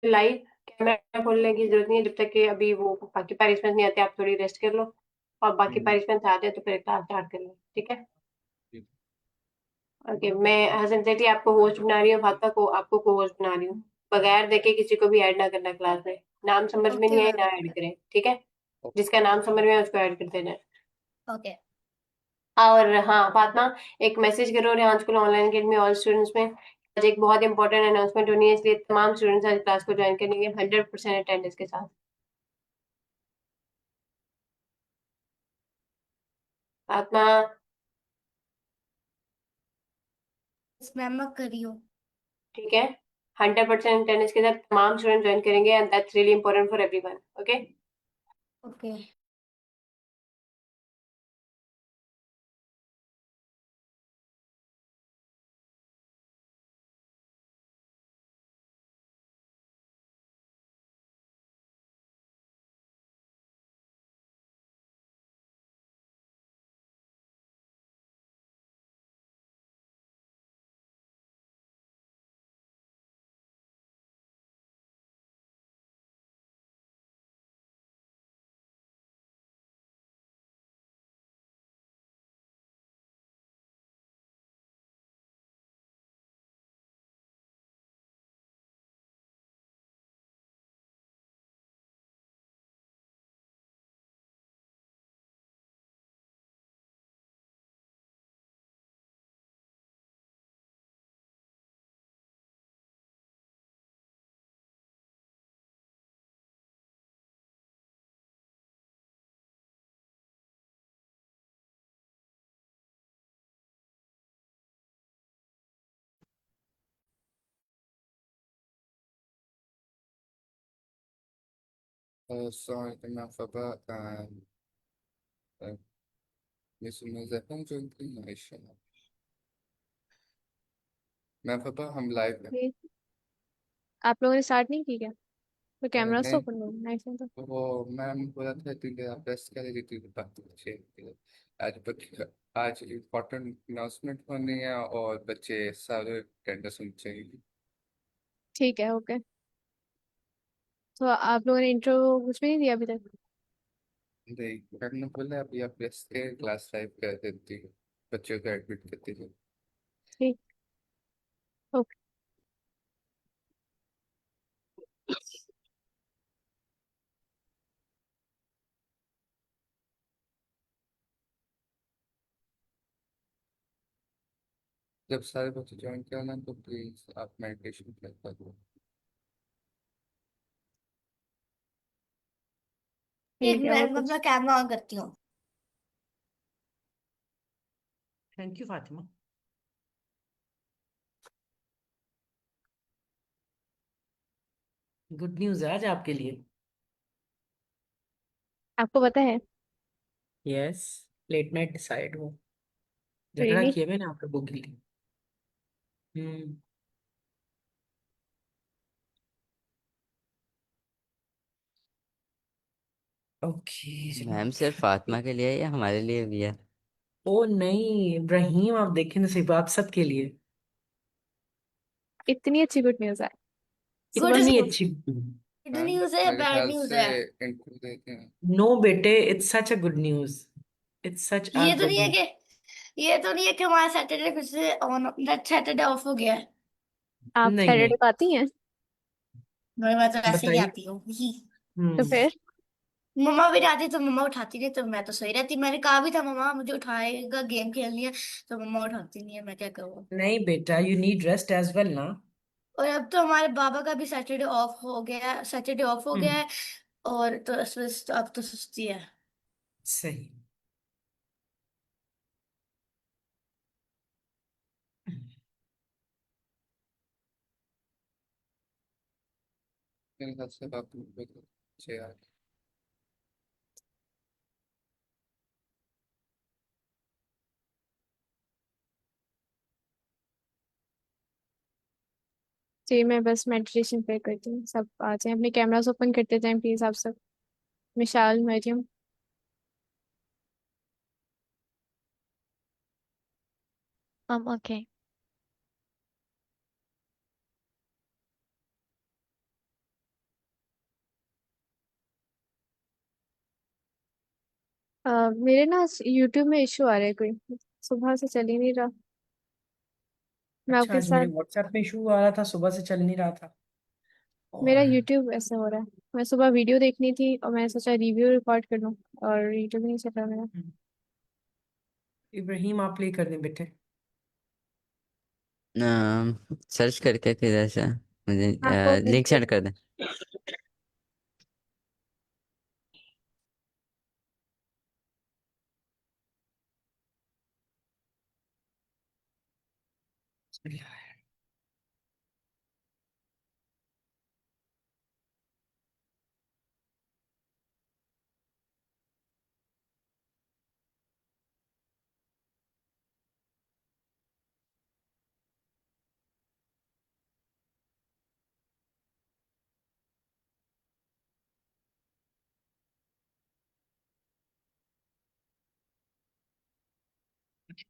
Live camera खोलने की जरूरत नहीं है जब तक कि अभी वो बाकी पार्टिसिपेंट नहीं आते। आप थोड़ी रेस्ट कर लो और बाकी हम्म, पार्टिसिपेंट आ जाए तो फिर क्लास स्टार्ट कर लो, ठीक है। ठीक। ओके, मैं हसन सेठी आपको होस्ट बना रही हूँ, फातिमा को आपको को होस्ट बना रही हूँ। बगैर देखे किसी को भी ऐड ना करना क्लास में। नाम समझ में ओके नहीं आए मैम। ना ऐड करें, ठीक है। जिसका नाम समझ में आए उसको ऐड करते जाए। ओके। और हाँ फातिमा, एक मैसेज करो Rehan school online academy all students में। आज एक बहुत इंपॉर्टेंट अनाउंसमेंट होनी है, इसलिए तमाम स्टूडेंट्स आज क्लास को ज्वाइन करेंगे 100% अटेंडेंस के साथ। फातिमा, मैम मैं कर रही हूँ। ठीक है। 100% अटेंडेंस के साथ तमाम स्टूडेंट ज्वाइन करेंगे and that's really important for everyone, okay. Okay. Sorry, Alphabet and Miss Muzaffar information. मैं Alphabet हम लाइव हैं। ये आप लोगों ने स्टार्ट नहीं की क्या? तो कैमरा तो नहीं, ओपन करो ना इसमें तो। वो मैम बोला था कि आप रेस्ट कर रही थी, बात अच्छी है। आज बच्चे, आज इम्पोर्टेंट अनाउंसमेंट होनी है और बच्चे सारे अटेंडेंस होनी चाहिए। ठीक है, ओके। तो आप लोगों ने इंट्रो कुछ भी नहीं दिया अभी तक? नहीं, मैम ने बोला अभी आप रेस्ट के क्लास 5 कर देती है, बच्चों को एडमिट करती है। ठीक, ओके। जब सारे बच्चे ज्वाइन करना तो प्लीज आप मेडिटेशन कर दो। एक ठीक है, मिनट वो मैं कुछ। अपना कैमरा ऑन करती हूँ। Thank you Fatima. Good news है आज आपके लिए। आपको पता है? यस, लेट नाइट डिसाइड हो, झगड़ा रियली? किया मैंने आप लोगों के लिए। हम्म। ओके मैम जनाब। सिर्फ फातिमा के लिए है या हमारे लिए भी है? ओ नहीं इब्राहिम, आप देखें नसीब आप सबके लिए। इतनी अच्छी गुड न्यूज़ है? गुड सुबह इतनी सुबह? अच्छी। गुड मैम न्यूज है या मेरे बैड ख्याल न्यूज से है? इंटरव्यू देते हैं। नो बेटे, it's such a good news. It's such a ये तो नहीं गुड है न्यूज़। कि ये तो नहीं है कि हमारा सैटरडे फिर से ऑन सैटरडे ऑफ हो गया है। आप नहीं सैटरडे नहीं। को आती हैं? मैं तो ऐसे ही बताइए। आती हूँ ही। तो हम्म। फिर? मम्मा भी आती तो मम्मा उठाती नहीं, तो मैं तो सोई रहती। मैंने कहा भी था मम्मा मुझे उठाएगा गेम खेलनी है, तो मम्मा उठाती नहीं है, मैं क्या करूँ। नहीं बेटा, you need rest as well ना। और अब तो हमारे बाबा का भी सैटरडे ऑफ हो गया, सैटरडे ऑफ हो गया हम्म। है। और तो अब तो सुस्ती है। सही। मेरे ख्याल से आप लोग बच्चे आ गए। जी, मैं बस मेडिटेशन पे करती हूँ, सब आ जाएं, अपने कैमरास ओपन करते जाएं प्लीज आप सब। मिशाल, मरियम। ओके। मेरे ना यूट्यूब में इशू आ रहा है कोई, सुबह से चल ही नहीं रहा। मैं अच्छा, आपके आज मेरे साथ, व्हाट्सएप पे इशू आ रहा था, सुबह से चल नहीं रहा था। मेरा और यूट्यूब ऐसा हो रहा है। मैं सुबह वीडियो देखनी थी और मैं सोचा रिव्यू रिकॉर्ड कर लूँ, और यूट्यूब नहीं चल रहा मेरा। हम्म, इब्राहिम, आप प्ले कर दें बेटे। सर्च करके किधर से मुझे आपको लिंक लिंक सेंड कर दें। बढ़िया है।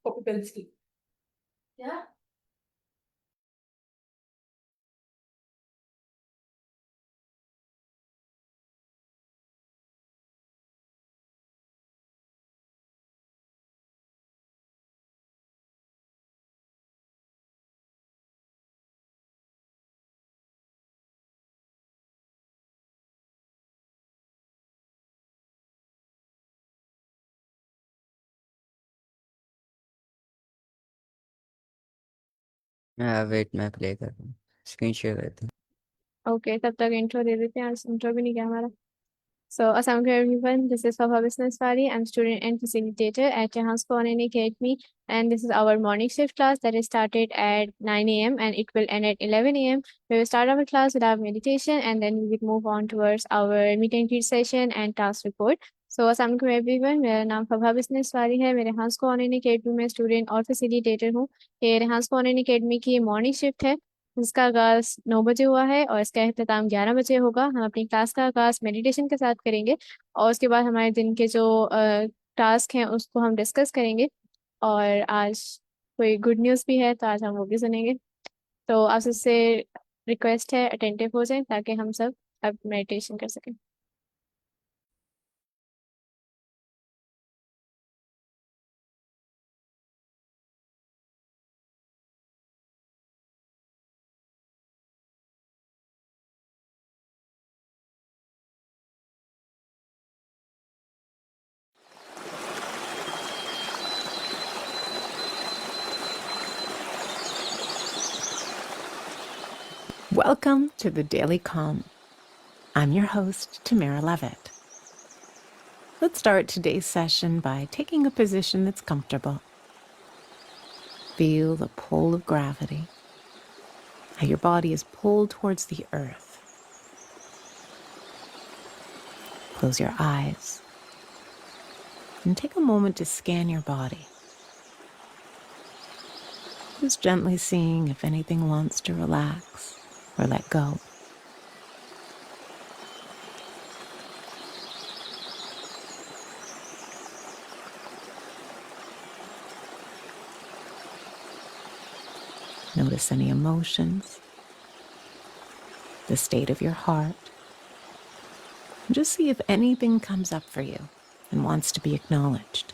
Copy pencil. वेट, मैं प्ले कर रहा हूँ, स्क्रीन शेयर करते हैं। ओके, तब तक इंट्रो दे देते हैं। आज इंट्रो भी नहीं किया हमारा। So, assalamualaikum everyone. This is Fava Bisneswari. I'm student and facilitator at Jahan's Corner Academy, and this is our morning shift class that is started at 9 a.m. and it will end at 11 a.m. We will start our class with our meditation, and then we will move on towards our meet and greet session and task report. So, assalamualaikum everyone. मेरा नाम fava बिस्नेसवारी है। मैं रेहांस को online academy में student और facilitator हूँ। ये रेहांस को ऑनलाइन अकेडमी की मॉर्निंग शिफ्ट है, जिसका आगाज 9 बजे हुआ है और इसका अख्ताम 11 बजे होगा। हम अपनी क्लास का आगाज मेडिटेशन के साथ करेंगे, और उसके बाद हमारे दिन के जो टास्क हैं उसको हम डिस्कस करेंगे। और आज कोई गुड न्यूज़ भी है, तो आज हम वो भी सुनेंगे। तो आप सबसे रिक्वेस्ट है अटेंटिव हो जाएं, ताकि हम सब अब मेडिटेशन कर सकें। Welcome to the Daily Calm. I'm your host, Tamara Levitt. Let's start today's session by taking a position that's comfortable. Feel the pull of gravity, how your body is pulled towards the earth. Close your eyes and take a moment to scan your body. Just gently seeing if anything wants to relax or let go. Notice any emotions, the state of your heart. And just see if anything comes up for you and wants to be acknowledged.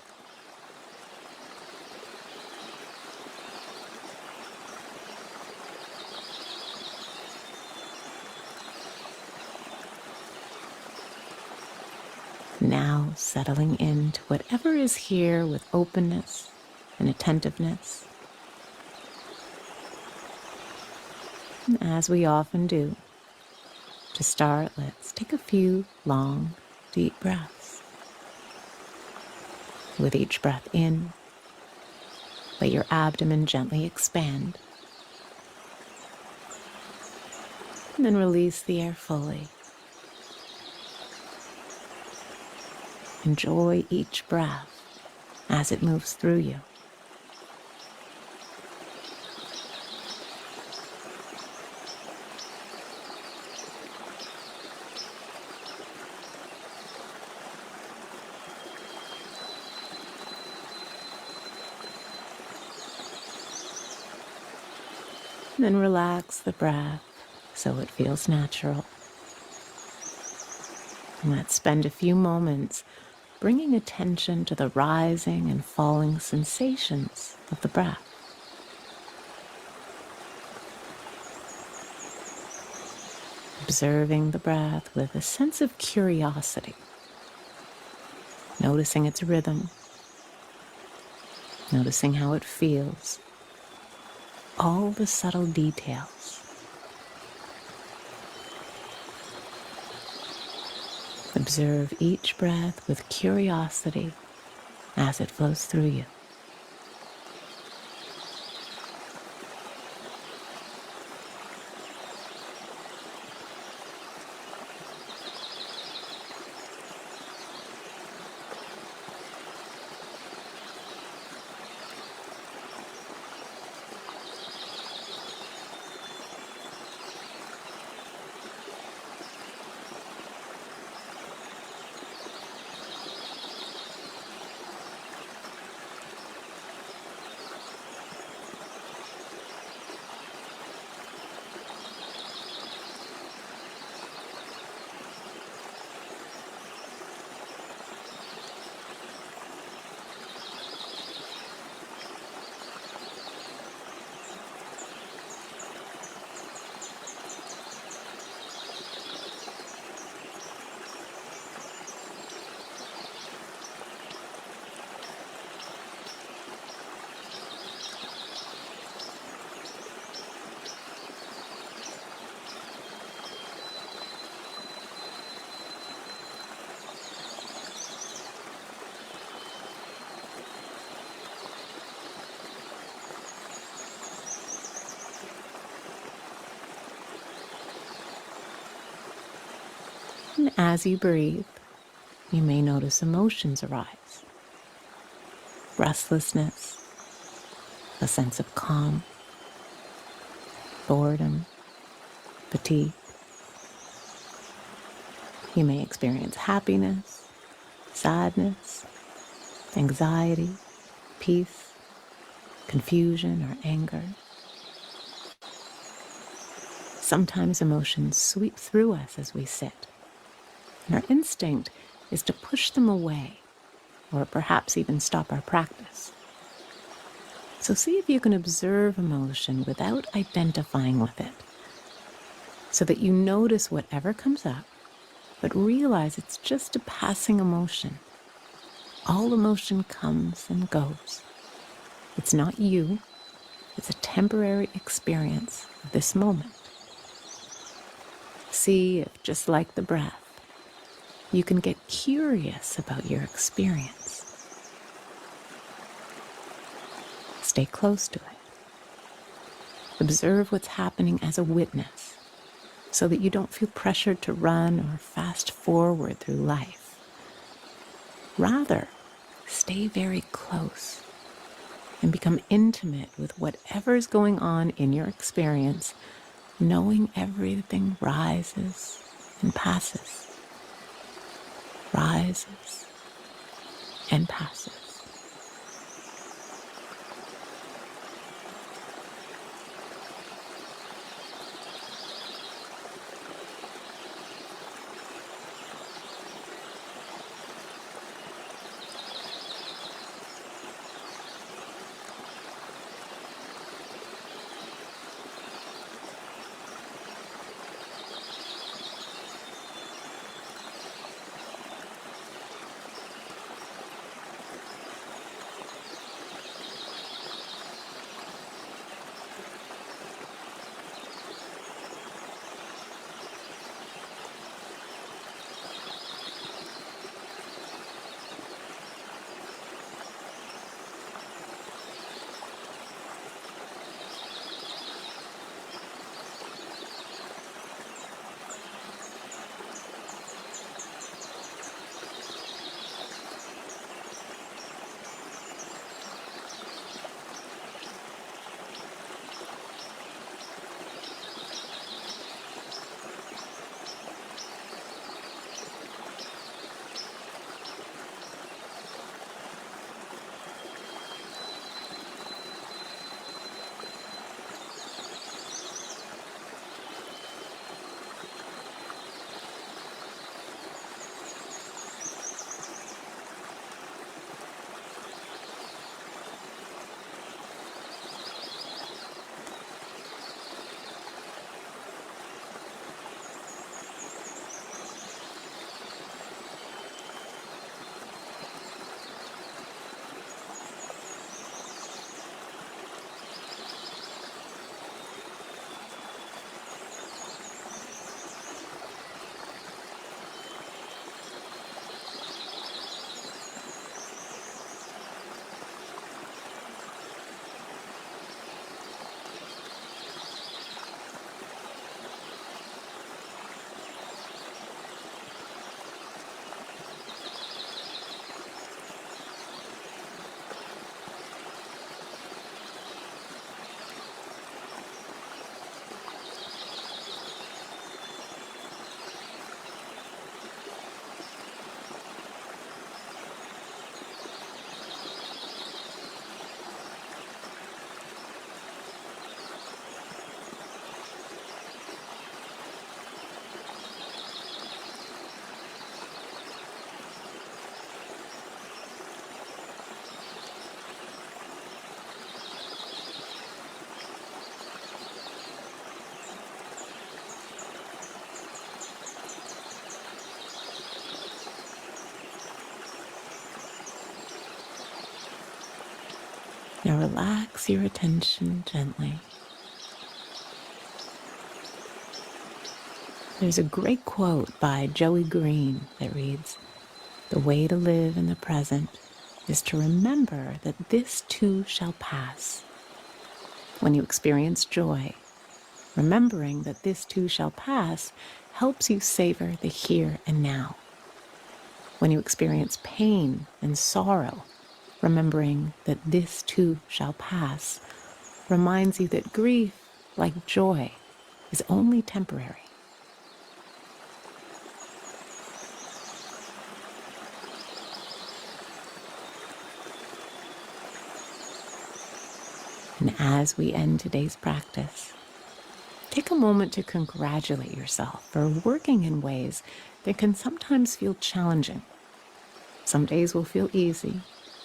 Now settling into whatever is here with openness and attentiveness. And as we often do, to start, let's take a few long, deep breaths. With each breath in, let your abdomen gently expand. And then release the air fully. Enjoy each breath as it moves through you. And then relax the breath so it feels natural. And let's spend a few moments bringing attention to the rising and falling sensations of the breath. Observing the breath with a sense of curiosity, noticing its rhythm, noticing how it feels, all the subtle details. Observe each breath with curiosity as it flows through you. And as you breathe, you may notice emotions arise. Restlessness, a sense of calm, boredom, fatigue. You may experience happiness, sadness, anxiety, peace, confusion, or anger. Sometimes emotions sweep through us as we sit, and our instinct is to push them away, or perhaps even stop our practice. So see if you can observe emotion without identifying with it, so that you notice whatever comes up, but realize it's just a passing emotion. All emotion comes and goes. It's not you, it's a temporary experience of this moment. See if, just like the breath, you can get curious about your experience. Stay close to it. Observe what's happening as a witness, so that you don't feel pressured to run or fast forward through life. Rather, stay very close and become intimate with whatever's going on in your experience, knowing everything rises and passes. Rises and passes. Now relax your attention gently. There's a great quote by Joey Green that reads, "The way to live in the present is to remember that this too shall pass." When you experience joy, remembering that this too shall pass helps you savor the here and now. When you experience pain and sorrow, remembering that this too shall pass reminds you that grief, like joy, is only temporary. And as we end today's practice, take a moment to congratulate yourself for working in ways that can sometimes feel challenging. Some days will feel easy,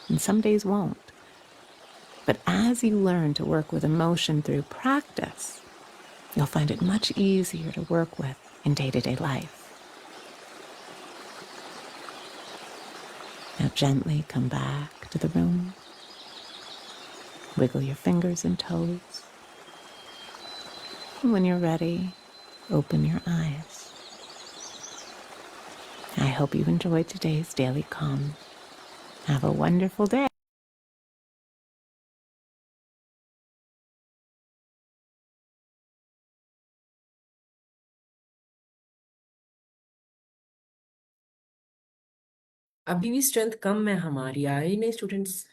and some days won't. But as you learn to work with emotion through practice, you'll find it much easier to work with in day-to-day life. Now gently come back to the room. Wiggle your fingers and toes. And when you're ready, open your eyes. I hope you enjoyed today's Daily Calm. Have a wonderful day. अभी भी strength कम है हमारी, आए ही नहीं students.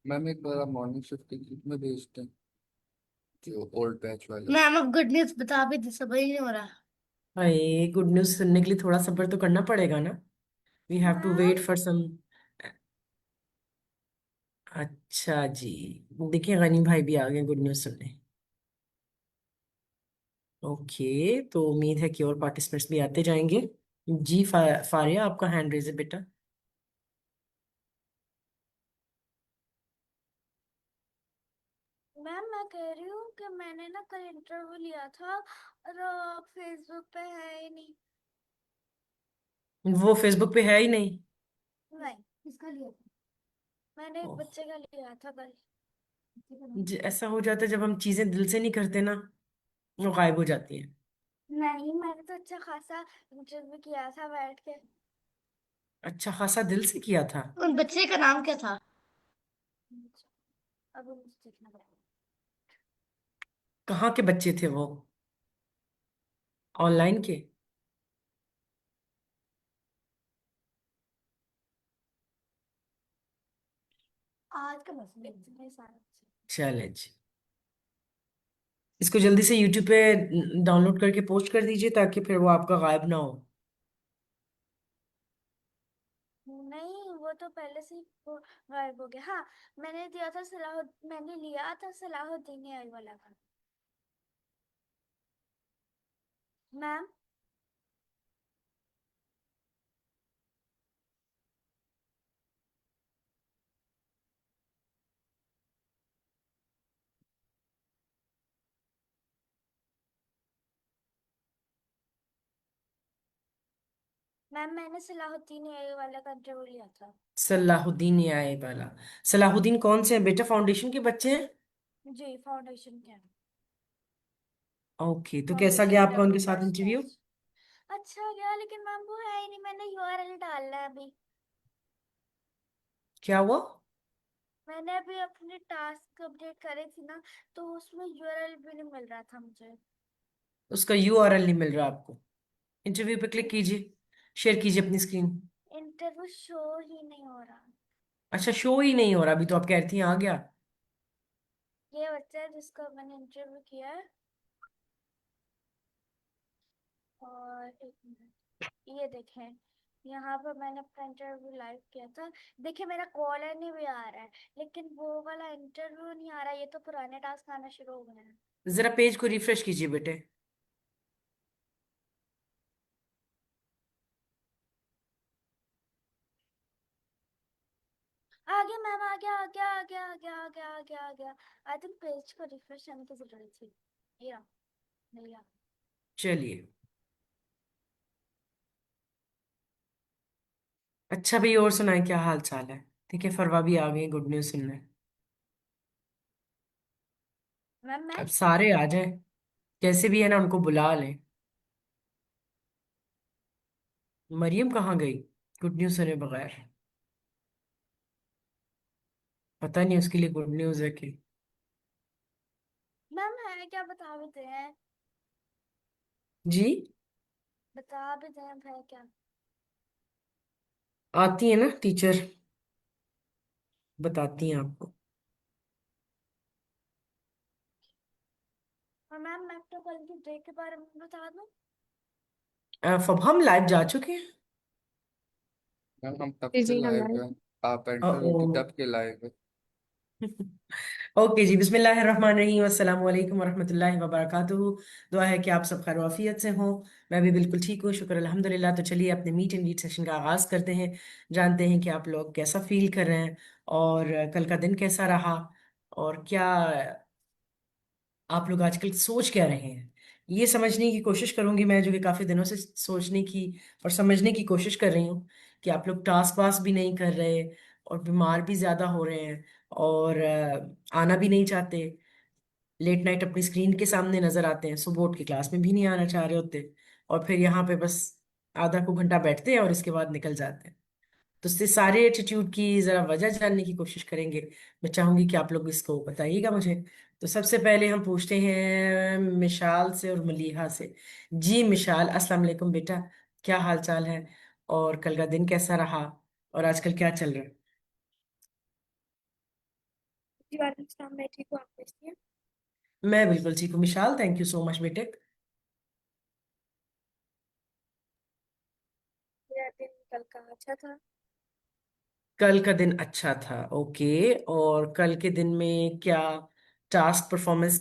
Ma'am एक बार morning shift के group में भेज दें, जो ओल्ड बैच वाले। मैम अब गुड न्यूज बता भी दी, समझ नहीं हो रहा। भाई गुड न्यूज सुनने के लिए थोड़ा सब्र तो करना पड़ेगा ना। We have to wait for some. अच्छा जी, देखिए गनी भाई भी आ गए गुड न्यूज सुनने। ओके, तो उम्मीद है कि और पार्टिसिपेंट्स भी आते जाएंगे। जी फारिया, आपका हैंड रेज है बेटा। मैम मैं कह रही हूँ कि मैंने ना कल इंटरव्यू लिया था और फेसबुक पे है ही नहीं। वो फेसबुक पे है ही नहीं। नहीं, किसका लिया था? मैंने एक ओह, बच्चे का लिया था कल। ऐसा हो जाता है जब हम चीजें दिल से नहीं करते ना, वो गायब हो जाती है। नहीं, मैंने तो अच्छा खासा इंटरव्यू किया था बैठ के। अच्छा खासा दिल से किया था। उन बच्चे का नाम क्या था? अब मुझे देखना पड़ेगा। कहाँ के बच्चे थे वो? ऑनलाइन के? आज का मसला इतने सारे बच्चे। चले जी, इसको जल्दी से यूट्यूब पे डाउनलोड करके पोस्ट कर दीजिए ताकि फिर वो आपका गायब ना हो। नहीं, वो तो पहले से ही गायब हो गया। हाँ, मैंने लिया था सलाहुद्दीन आई वाला का। मैम मैंने सलाहुद्दीन आई वाला का इंटरव्यू लिया था। सलाहुद्दीन ये आए वाला। सलाहुद्दीन कौन से हैं बेटा? फाउंडेशन के बच्चे हैं? जी, फाउंडेशन के। ओके, तो कैसा गया फाउंडेशन आपका लेवल उनके साथ फर्स्ट इंटरव्यू? टेस्ट। अच्छा गया, लेकिन मैम वो है ही नहीं। मैंने यूआरएल डालना है अभी। क्या हुआ? मैंने अभी अपने टास्क अपडेट करे थी ना, तो उसमें यूआरएल भी नहीं मिल रहा था मुझे। उसका यूआरएल नहीं मिल रहा आपको? इंटरव्यू पे क्लिक कीजिए, शेयर कीजिए अपनी स्क्रीन। इंटरव्यू शो ही नहीं हो रहा। अच्छा, शो ही नहीं हो रहा। अभी तो आप कह रही थी आ गया। ये बच्चा है जिसका मैंने इंटरव्यू किया है। और एक मिनट, ये देखें, यहाँ पर मैंने अपना इंटरव्यू लाइव किया था। देखिए मेरा कॉल नहीं भी आ रहा है, लेकिन वो वाला इंटरव्यू नहीं आ रहा। ये तो पुराने टास्क आना शुरू हो गए हैं। जरा पेज को रिफ्रेश कीजिए बेटे। आ गया मैम, आ गया आ गया आ गया आ गया आ गया आ गया आ गया। आई थिंक पेज को रिफ्रेश करने की जरूरत थी। ये रहा, मिल गया। चलिए, अच्छा भाई, और सुनाए क्या हाल चाल है? ठीक है, फरवा भी आ गई गुड न्यूज सुनने। मैम अब सारे आ जाए, कैसे भी है ना, उनको बुला ले। मरियम कहाँ गई गुड न्यूज सुने बगैर? पता नहीं उसके लिए गुड न्यूज है कि। मैम है क्या, बता भी दे हैं, जी, बता भी दे हैं है क्या। आती है ना टीचर, बताती हैं आपको। और मैम मैं तो कल की डे के बारे में बता दूं। हम लाइव जा चुके हैं। मैम हम तब जी से जी हम लाइव लाइव। हैं, आप एंटर ओ हुई थी तब के लाइव है। ओके जी, बिस्मिल्लाहिर्रहमानिर्रहीम, अस्सलाम वालेकुम वरहमतुल्लाहि वबरकातुहू। दुआ है कि आप सब खैर वाफियत से हों। मैं भी बिल्कुल ठीक हूँ, शुक्र अल्हम्दुलिल्लाह। तो चलिए अपने मीट एंड रीड सेशन का आगाज़ करते हैं। जानते हैं कि आप लोग कैसा फील कर रहे हैं, और कल का दिन कैसा रहा, और क्या आप लोग आजकल सोच क्या रहे हैं। ये समझने की कोशिश करूंगी मैं, जो कि काफ़ी दिनों से सोचने की और समझने की कोशिश कर रही हूँ, कि आप लोग टास्क वास्क भी नहीं कर रहे, और बीमार भी ज़्यादा हो रहे हैं, और आना भी नहीं चाहते। लेट नाइट अपनी स्क्रीन के सामने नजर आते हैं, सुबह उठ के क्लास में भी नहीं आना चाह रहे होते, और फिर यहाँ पे बस आधा को घंटा बैठते हैं और इसके बाद निकल जाते हैं। तो इससे सारे एटीट्यूड की जरा वजह जानने की कोशिश करेंगे। मैं चाहूंगी कि आप लोग इसको बताइएगा मुझे। तो सबसे पहले हम पूछते हैं मिशाल से और मलीहा से। जी मिशाल, अस्सलाम वालेकुम बेटा, क्या हाल चाल है, और कल का दिन कैसा रहा, और आजकल क्या चल रहा है? जी वालेकुम सलाम, मैं ठीक हूँ, आप कैसी हैं। मैं बिल्कुल ठीक हूँ मिशाल, थैंक यू सो मच बेटे। मेरा दिन कल का अच्छा था। कल का दिन अच्छा था, ओके। और कल के दिन में क्या टास्क परफॉर्मेंस,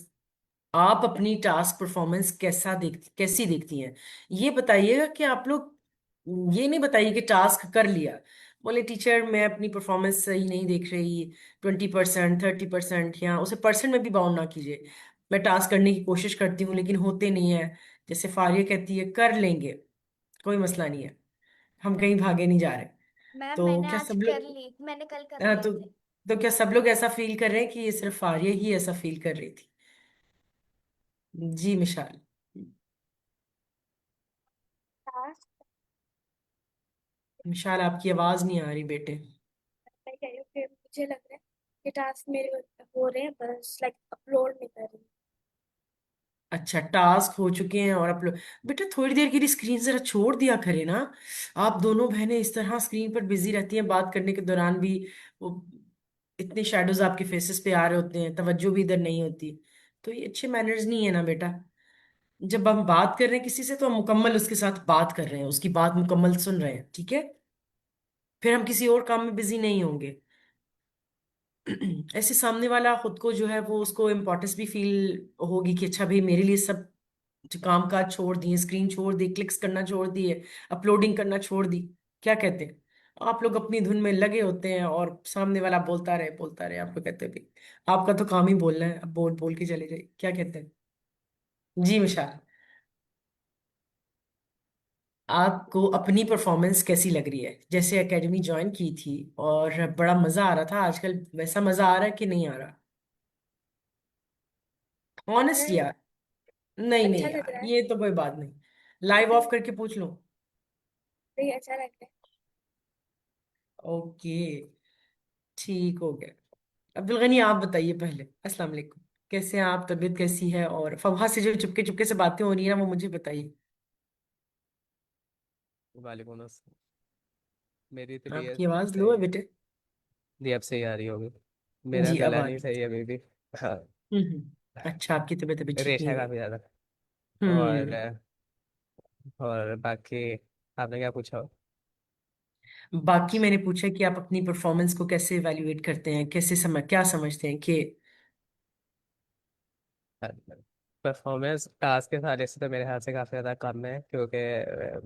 आप अपनी टास्क परफॉर्मेंस कैसी देखती हैं, ये बताइएगा। कि आप लोग ये नहीं बताइए कि टास्क कर लिया, बोले टीचर मैं अपनी परफॉर्मेंस सही नहीं देख रही, 20%, 30%, या उसे परसेंट में भी बाउंड ना कीजिए। मैं टास्क करने की कोशिश करती हूँ लेकिन होते नहीं है। जैसे फारिया कहती है कर लेंगे, कोई मसला नहीं है, हम कहीं भागे नहीं जा रहे। मैम तो मैंने क्या आज सब कर लोग, ली, मैंने कल कर हाँ, लिए थे। तो क्या सब लोग ऐसा फील कर रहे हैं कि ये सिर्फ फारिया ही ऐसा फील कर रही थी? जी मिशाल। टास्क, मिशाल आपकी आवाज नहीं आ रही बेटे। मैं कह रही हूँ कि मुझे लग रहा है कि टास्क मेरे हो रहे हैं, बस लाइक अपलोड नहीं कर रही। अच्छा, टास्क हो चुके हैं और आप लोग, बेटा थोड़ी देर के लिए स्क्रीन जरा छोड़ दिया करे ना। आप दोनों बहनें इस तरह स्क्रीन पर बिजी रहती हैं, बात करने के दौरान भी वो इतने शैडोज आपके फेसेस पे आ रहे होते हैं, तवज्जो भी इधर नहीं होती। तो ये अच्छे मैनर्स नहीं है ना बेटा। जब हम बात कर रहे हैं किसी से तो हम मुकम्मल उसके साथ बात कर रहे हैं, उसकी बात मुकम्मल सुन रहे हैं, ठीक है? फिर हम किसी और काम में बिजी नहीं होंगे। ऐसे सामने वाला खुद को जो है वो, उसको इम्पोर्टेंस भी फील होगी कि अच्छा भाई मेरे लिए सब जो काम काज छोड़ दिए, स्क्रीन छोड़ दी, क्लिक्स करना छोड़ दिए, अपलोडिंग करना छोड़ दी। क्या कहते हैं? आप लोग अपनी धुन में लगे होते हैं और सामने वाला बोलता रहे, आपको कहते हैं भाई आपका तो काम ही बोलना है, अब बोल बोल के चले जाइए। क्या कहते हैं? जी विशाल, आपको अपनी परफॉर्मेंस कैसी लग रही है? जैसे एकेडमी ज्वाइन की थी और बड़ा मजा आ रहा था, आजकल वैसा मजा आ रहा है कि नहीं आ रहा? ऑनेस्ट यार यार। नहीं अच्छा नहीं लग यार, रहा है, ये तो कोई बात नहीं, लाइव ऑफ करके पूछ लो। नहीं अच्छा लग रहा है। ओके, ठीक हो गया। अब्दुल गनी आप बताइए पहले, अस्सलाम वालेकुम, कैसे हैं आप, तबीयत कैसी है, और फबहा से जो चुपके चुपके से बातें हो रही है ना वो मुझे बताइए। वालेकुम अस्सलाम। मेरी तबीयत आपकी आवाज लो सही है है। बेटे। जी अब सही आ रही होगी। मेरा जी अब गला आ नहीं रही। सही है अभी भी। हाँ। अच्छा, आपकी तबीयत अभी ठीक नहीं रेशा हुई? काफी ज्यादा। और हम्म। बाकी आपने क्या पूछा? बाकी मैंने पूछा कि आप अपनी परफॉर्मेंस को कैसे इवेल्युएट करते हैं, कैसे क्या समझते हैं कि। परफॉर्मेंस टास्क के सारे से तो मेरे ख्याल से काफ़ी ज़्यादा कम है, क्योंकि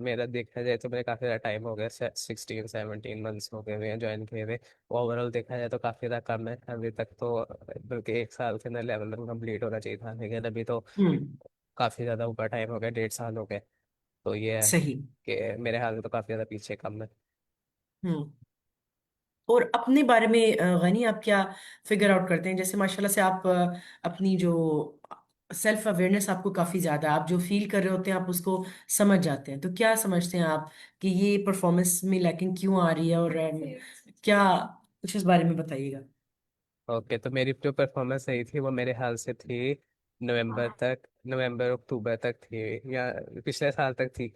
मेरा देखा जाए तो मेरे काफ़ी ज़्यादा टाइम हो गया, 16-17 मंथ्स हो गए हुए हैं ज्वाइन किए हुए। ओवरऑल देखा जाए तो काफ़ी ज़्यादा कम है अभी तक तो, बल्कि 1 साल के अंदर लेवल 1 कंप्लीट होना चाहिए था, लेकिन अभी तो हम्म। काफ़ी ज़्यादा ऊपर टाइम हो गया, 1.5 साल हो गए। तो ये है सही। कि मेरे ख्याल से तो काफ़ी ज़्यादा पीछे कम है। हम्म। और अपने बारे में गनी, आप क्या फिगर आउट करते हैं? जैसे माशाल्लाह से आप अपनी जो सेल्फ अवेयरनेस आपको काफी ज्यादा है, आप जो फील कर रहे होते हैं आप उसको समझ जाते हैं, तो क्या समझते हैं आप कि ये परफॉर्मेंस में लैकिंग क्यों आ रही है, और क्या, कुछ इस बारे में बताइएगा। ओके, तो मेरी जो परफॉर्मेंस सही थी वो मेरे ख्याल से थी नवंबर अक्टूबर तक थी, या पिछले साल तक थी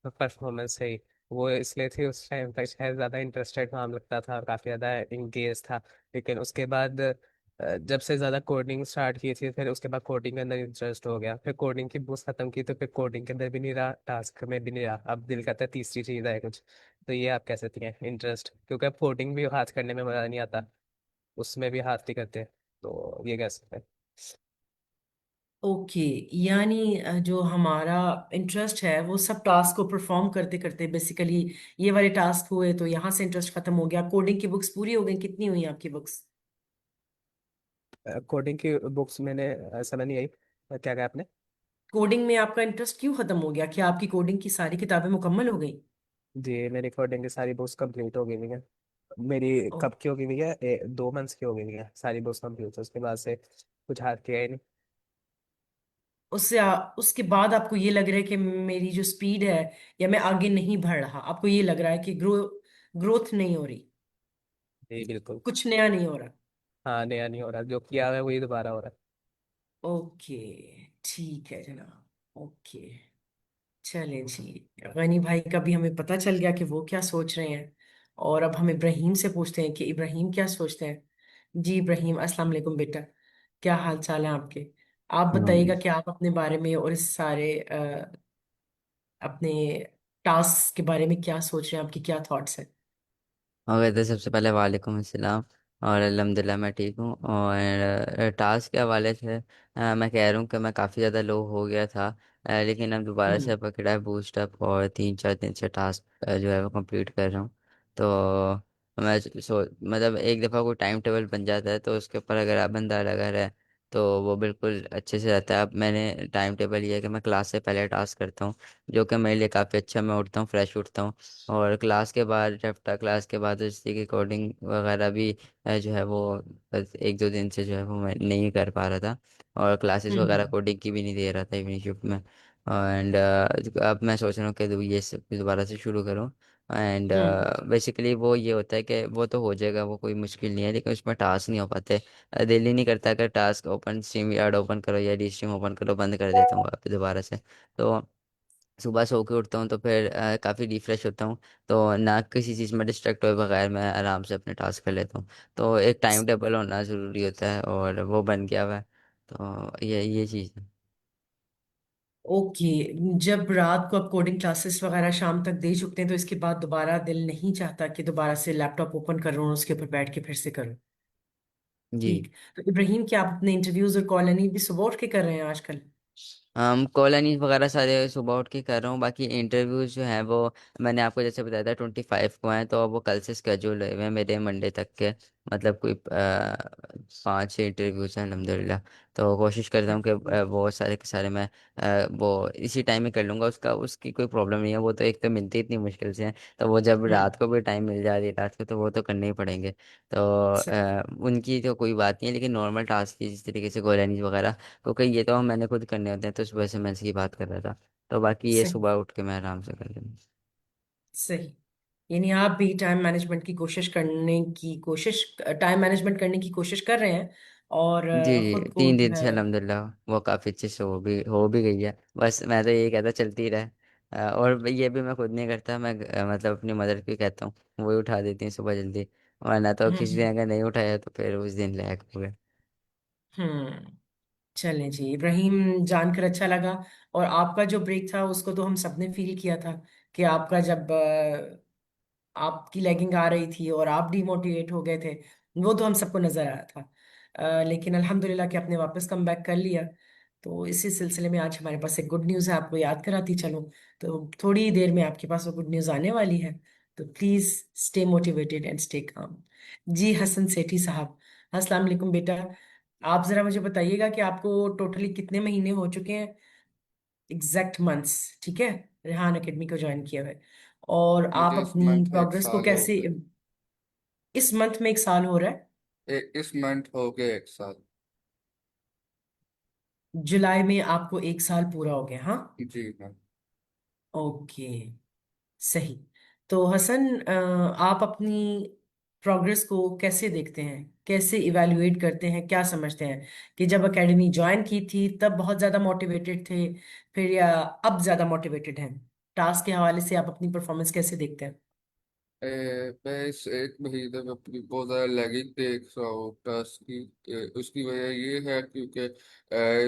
परफॉर्मेंस सही। वो इसलिए थी, उस टाइम तक शायद ज़्यादा इंटरेस्टेड काम लगता था और काफ़ी ज़्यादा इंगेज था। लेकिन उसके बाद जब से ज़्यादा कोडिंग स्टार्ट की थी, फिर उसके बाद कोडिंग के अंदर इंटरेस्ट हो गया, फिर कोडिंग की बुक्स ख़त्म की तो फिर कोडिंग के अंदर भी नहीं रहा, टास्क में भी नहीं रहा, अब दिल करता है तीसरी चीज़ है कुछ। तो ये आप कह सकती हैं इंटरेस्ट, क्योंकि अब कोडिंग भी हाथ करने में मज़ा नहीं आता, उसमें भी हाथ नहीं करते, तो ये कह सकते हैं। ओके, यानी जो हमारा इंटरेस्ट है वो सब टास्क को परफॉर्म करते करते बेसिकली, ये वाले टास्क हुए तो यहाँ से इंटरेस्ट खत्म हो गया। कोडिंग की बुक्स पूरी हो गई, कितनी हुई आपकी बुक्स? कोडिंग की बुक्स मैंने समझ नहीं आई, क्या कहा आपने? कोडिंग में आपका इंटरेस्ट क्यों खत्म हो गया? क्या आपकी कोडिंग की सारी किताबें मुकम्मल हो गई? जी, मेरी कोडिंग की सारी बुक्स कंप्लीट हो गई हुई है। मेरी ओ, कब की हो गई हुई है, 2 मंथ्स की हो गई हुई है सारी बुक्स कंप्लीट, उसके बाद से कुछ हाथ किया ही नहीं। उसके बाद आपको ये लग रहा है कि मेरी जो स्पीड है या मैं आगे नहीं बढ़ रहा, आपको ये लग रहा है कि ग्रोथ नहीं हो रही, जी बिल्कुल। कुछ नया नहीं हो रहा? हाँ, नया नहीं हो रहा, जो किया हुआ है वही दोबारा हो रहा ओके, ठीक है जनाब, ओके। चलें जी, गनी भाई का भी हमें पता चल गया कि वो क्या सोच रहे हैं, और अब हम इब्राहिम से पूछते हैं कि इब्राहिम क्या सोचते हैं। जी इब्राहिम, अस्सलाम वालेकुम बेटा, क्या हाल चाल है आपके? आप बताइएगा हाँ। कि आप अपने बारे में और इस सारे अपने टास्क के बारे में क्या सोच रहे हैं, आपकी क्या थॉट्स हैं? ओके, तो सबसे पहले वालेकुम अस्सलाम। और अल्हम्दुलिल्लाह मैं ठीक हूँ। और टास्क के हवाले से मैं कह रहा हूँ कि मैं काफ़ी ज़्यादा लो हो गया था। लेकिन अब दोबारा हम्म। से पकड़ा है बूस्ट अप, और 3-4 दिन से टास्क जो है वो कंप्लीट कर रहा हूँ। तो मैं मतलब एक दफ़ा कोई टाइम टेबल बन जाता है तो उसके ऊपर अगर आप बंदा लगा रहे तो वो बिल्कुल अच्छे से रहता है। अब मैंने टाइम टेबल ये है कि मैं क्लास से पहले टास्क करता हूँ, जो कि मेरे लिए काफ़ी अच्छा। मैं उठता हूँ, फ्रेश उठता हूँ, और क्लास के बाद जब क्लास के बाद उसी की कोडिंग वगैरह भी जो है वो बस 1-2 दिन से जो है वो मैं नहीं कर पा रहा था, और क्लासेस वगैरह हम्म। कोडिंग की भी नहीं दे रहा था इवनिंग शिफ्ट में। एंड अब मैं सोच रहा हूँ कि ये सब दोबारा से शुरू करूँ। And hmm. बेसिकली वो ये होता है कि वो तो हो जाएगा, वो कोई मुश्किल नहीं है, लेकिन उसमें टास्क नहीं हो पाते। दिल ही नहीं करता, अगर task open stream yard open करो या डी स्ट्रीम ओपन करो, बंद कर देता हूँ वापस दोबारा से। तो सुबह सो के उठता हूँ तो फिर काफ़ी रिफ्रेश होता हूँ, तो ना किसी चीज़ में डिस्ट्रैक्ट हुए बगैर मैं आराम से अपने टास्क कर लेता हूँ। तो एक टाइम टेबल होना ज़रूरी होता है, और वो बन गया हुआ है। तो ये चीज़ है। ओके, जब रात को आप कोडिंग क्लासेस वगैरह शाम तक दे चुकते हैं तो इसके बाद दोबारा दिल नहीं चाहता कि दोबारा से लैपटॉप ओपन करूँ और उसके ऊपर बैठ के फिर से करूँ? जी। ठीक। तो इब्राहिम, क्या आप अपने इंटरव्यूज और कॉलिंग भी सुबह उठ के कर रहे हैं आजकल? हम कॉलोनीज वगैरह सारे सुबह उठ के कर रहा हूँ, बाकी इंटरव्यूज जो हैं वो मैंने आपको जैसे बताया था 25 को हैं, तो वो कल से स्केड्यूल हुए हैं मेरे मंडे तक के। मतलब कोई 5-6 इंटरव्यूज हैं अल्हम्दुलिल्लाह। तो कोशिश करता हूँ कि बहुत सारे के सारे मैं वो इसी टाइम में कर लूँगा, उसका उसकी कोई प्रॉब्लम नहीं है। वो तो एक तो मिलती इतनी मुश्किल से हैं, तो वो जब हम्म। रात को भी टाइम मिल जा रही है रात को, तो वो तो करने ही पड़ेंगे। तो सही। उनकी तो कोई बात नहीं है, लेकिन नॉर्मल टास्क की जिस तरीके से कॉलोनीज वगैरह, क्योंकि ये तो मैंने खुद करने होते हैं, तो सुबह से मैं इसकी बात कर रहा था। तो बाकी ये सही। सुबह उठ के मैं आराम से कर लूँगा। सही। यानी आप भी टाइम मैनेजमेंट करने की कोशिश कर रहे हैं, और जी खुद जी, को तीन जो दिन से है। अल्हम्दुलिल्लाह वो काफ़ी अच्छे से हो भी गई है। बस मैं तो यही कहता चलती रहे। और ये भी मैं खुद नहीं करता, मैं मतलब अपनी मदर को कहता हूँ, वही उठा देती हैं सुबह जल्दी। वरना तो हम्म। किसी दिन अगर नहीं उठाया तो फिर उस दिन लैग हो गया। हम्म। चलें जी इब्राहिम, जानकर अच्छा लगा। और आपका जो ब्रेक था उसको तो हम सबने फील किया था कि आपका जब आपकी लैगिंग आ रही थी और आप डिमोटिवेट हो गए थे, वो तो हम सबको नजर आया था। लेकिन अल्हम्दुलिल्लाह कि आपने वापस कम बैक कर लिया। तो इसी सिलसिले में आज हमारे पास एक गुड न्यूज़ है, आपको याद कराती चलूं। तो थोड़ी ही देर में आपके पास वो गुड न्यूज़ आने वाली है। तो please stay motivated and stay calm. जी हसन सेठी साहब, अस्सलाम वालेकुम बेटा। आप जरा मुझे बताइएगा कि आपको टोटली कितने महीने हो चुके हैं, एग्जैक्ट मंथ्स, ठीक है, रेहान एकेडमी को ज्वाइन किया हुआ है। और आप मुझे इस अपनी मंथ एक प्रोग्रेस को साल हो कैसे, गए। इस मंथ में 1 साल हो रहा है? इस मंथ हो गए एक साल। जुलाई में आपको 1 साल पूरा हो गया, हाँ? जी हाँ। ओके, सही। तो हसन, आप अपनी प्रोग्रेस को कैसे देखते हैं, कैसे इवैल्यूएट करते हैं, क्या समझते हैं कि जब एकेडमी ज्वाइन की थी तब बहुत ज़्यादा मोटिवेटेड थे, फिर या अब ज़्यादा मोटिवेटेड हैं? टास्क के हवाले से आप अपनी परफॉर्मेंस कैसे देखते हैं? मैं इस एक महीने में अपनी बहुत ज़्यादा लैगिंग देख रहा हूँ टास्क की। उसकी वजह ये है क्योंकि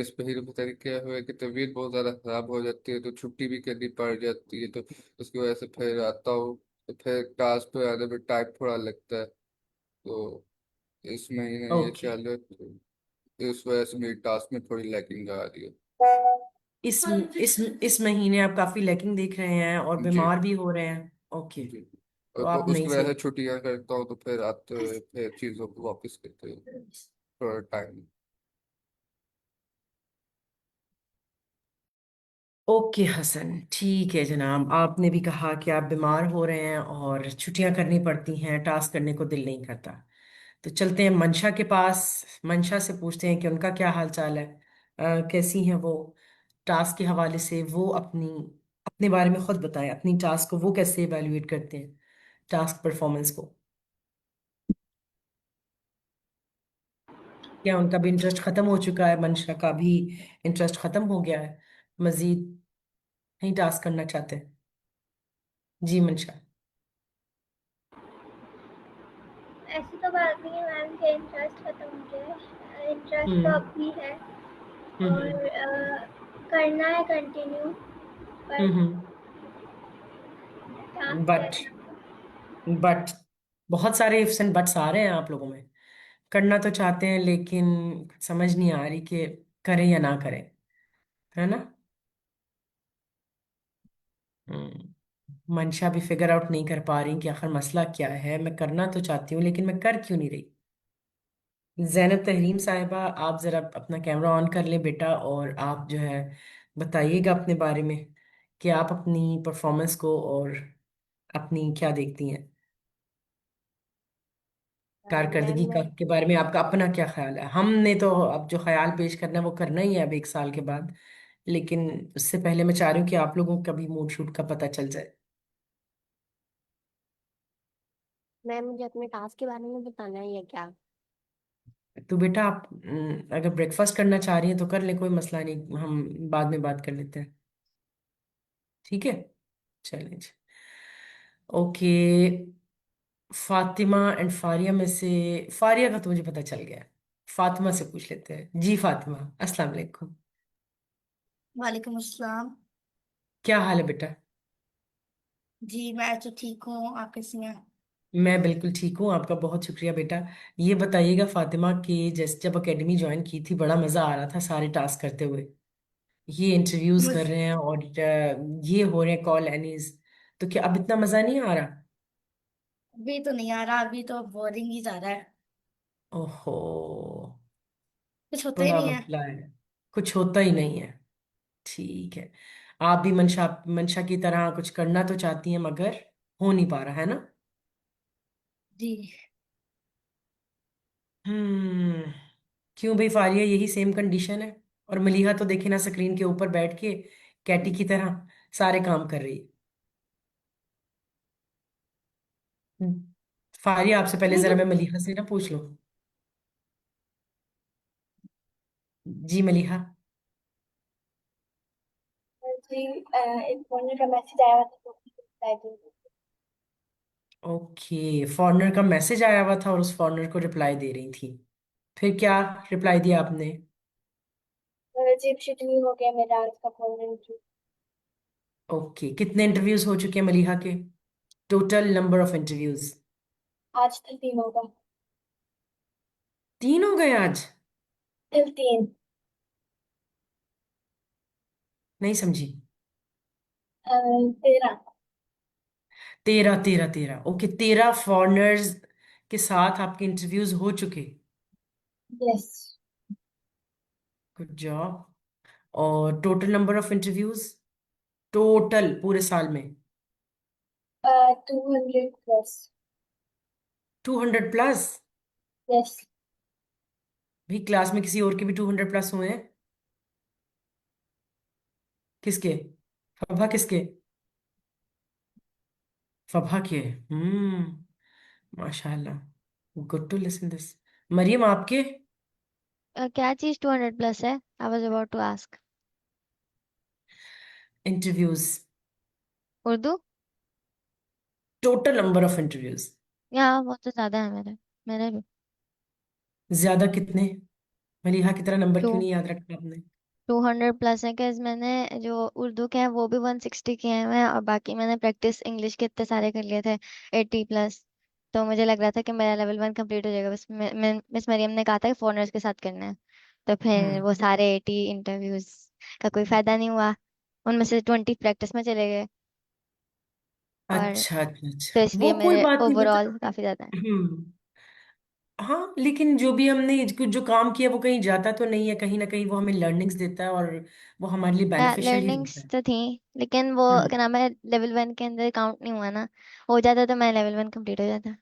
इस महीने में तरीके हुए कि तबीयत बहुत ज़्यादा ख़राब हो जाती है, तो छुट्टी भी करनी पड़ जाती है, तो उसकी वजह से फिर आता हूँ, तो फिर टास्क पे आने में टाइम थोड़ा लगता है। तो इस महीने ये ओके। चल रहा है, तो इस वजह से मेरी टास्क में थोड़ी लैगिंग आ रही है। इस महीने आप काफ़ी लैकिंग देख रहे हैं और जी बीमार भी हो रहे हैं। ओके। जी। तो तो आप उसकी नहीं वजह सही। से छुट्टियां करता हूँ, तो फिर आते हुए फिर चीज़ों को वापस करते हैं थोड़ा टाइम। ओके हसन, ठीक है जनाब, आपने भी कहा कि आप बीमार हो रहे हैं और छुट्टियां करनी पड़ती हैं, टास्क करने को दिल नहीं करता। तो चलते हैं मंशा के पास, मंशा से पूछते हैं कि उनका क्या हाल चाल है, कैसी हैं वो टास्क के हवाले से। वो अपनी अपने बारे में खुद बताएं, अपनी टास्क को वो कैसे इवेल्युएट करते हैं, टास्क परफॉर्मेंस को। क्या उनका भी इंटरेस्ट खत्म हो चुका है, मंशा का भी इंटरेस्ट खत्म हो गया है, मजीद नहीं टास्क करना चाहते? जी मंशा। ऐसी तो बात नहीं है मैम कि इंटरेस्ट खत्म हो गया है, इंटरेस्ट तो हम्म अब भी है हम्म और करना है कंटिन्यू, पर हम्म टास्क बट करना। बट बहुत सारे इफ्स एंड बट्स आ रहे हैं आप लोगों में। करना तो चाहते हैं लेकिन समझ नहीं आ रही कि करें या ना करें, है ना? मंशा भी फिगर आउट नहीं कर पा रही कि आखिर मसला क्या है, मैं करना तो चाहती हूँ लेकिन मैं कर क्यों नहीं रही। जैनब तहरीम साहिबा, आप जरा अपना कैमरा ऑन कर लें बेटा, और आप जो है बताइएगा अपने बारे में कि आप अपनी परफॉर्मेंस को और अपनी क्या देखती हैं, मैम कारकर्दगी का मैं के बारे में आपका अपना क्या ख्याल है। हमने तो अब जो ख्याल पेश करना है वो करना ही है अब 1 साल के बाद, लेकिन उससे पहले मैं चाह रही हूँ कि आप लोगों का भी मूड शूट का पता चल जाए। मैम मुझे अपने टास्क के बारे में बताना ही है क्या? तो बेटा आप अगर ब्रेकफास्ट करना चाह रही हैं तो कर लें, कोई मसला नहीं, हम बाद में बात कर लेते हैं, ठीक है? चलें जी। ओके, फातिमा एंड फारिया में से फारिया का तो मुझे पता चल गया है, फातिमा से पूछ लेते हैं। जी फातिमा, अस्सलाम वालेकुम। वालेकुम अस्सलाम। क्या हाल है बेटा? जी मैं तो ठीक हूँ, आप कैसी हैं? मैं बिल्कुल ठीक हूँ, आपका बहुत शुक्रिया बेटा। ये बताइएगा फातिमा कि जैसे जब एकेडमी ज्वाइन की थी बड़ा मज़ा आ रहा था सारे टास्क करते हुए, ये इंटरव्यूज मुझ कर रहे हैं और ये हो रहे हैं कॉल एनीज, तो क्या अब इतना मज़ा नहीं आ रहा? अभी तो नहीं आ रहा, अभी तो बोरिंग ही जा रहा है, ओहो, कुछ होता ही बड़ा नहीं है। मसला है, कुछ होता ही नहीं है। ठीक है, आप भी मंशा मंशा की तरह कुछ करना तो चाहती हैं मगर हो नहीं पा रहा है ना? जी। हम्म क्यों भाई फारिया, यही सेम कंडीशन है? और मलीहा तो देखे ना स्क्रीन के ऊपर बैठ के कैटी की तरह सारे काम कर रही है। फारिया, आपसे पहले जरा मैं मलीहा से ना पूछ लूं। जी मलीहा। जी एक फोन का मैसेज आया हुआ था तो रिप्लाई दे दी। ओके, फॉरनर का मैसेज आया हुआ था और उस फॉरनर को रिप्लाई दे रही थी, फिर क्या रिप्लाई दिया आपने? जी शेड्यूल हो गया मेरा आज का फोन इंटरव्यू। ओके, कितने इंटरव्यूज हो चुके हैं मलीहा के? Total number of interviews? आज तक 3 होगा। 3 हो गए आज? टिल 3। नहीं समझी। 13। 13 13 13, ओके, 13 फॉरेनर्स के साथ आपके इंटरव्यूज हो चुके। यस। Good job. और total number of interviews, total पूरे साल में? 200 plus. 200 प्लस? Yes. भी क्लास में किसी और के भी 200 प्लस हुए हैं? किसके? फबा किसके? फबा के। माशाल्लाह, good to listen this. Mariam आपके? क्या चीज 200 प्लस है? I was about to ask. Interviews, Urdu? Total number of interviews. या वो तो ज्यादा है मेरे मेरे भी। ज्यादा कितने? मलिहा की तरह नंबर टू क्यों नहीं याद रखा आपने? 200 प्लस है, कि मैंने जो उर्दू के हैं वो भी 160 किए हैं मैं, और बाकी मैंने प्रैक्टिस इंग्लिश के इतने सारे कर लिए थे 80 प्लस। तो मुझे लग रहा था कि मेरा लेवल 1 कंप्लीट हो जाएगा, बस मिस मरियम ने कहा था कि फॉरेनर्स के साथ करना है। तो फिर हम्म। वो सारे 80 इंटरव्यूज का कोई फायदा नहीं हुआ, उनमें से 20 प्रैक्टिस में चले गए, और अच्छा अच्छा तो अच्छा, इसलिए वो कोई मेरे बात नहीं बेटा। ओवरऑल काफी ज्यादा है। हाँ, लेकिन जो भी हमने जो काम किया वो कहीं जाता तो नहीं है, कहीं ना कहीं वो हमें लर्निंग्स देता है, और वो हमारे लिए बेनिफिशियल ही लर्निंग्स रहता है। तो थी, लेकिन वो हम्म। क्या नाम है, लेवल 1 के अंदर काउंट नहीं हुआ ना। हो जाता तो मैं लेवल 1 कंप्लीट हो जाता।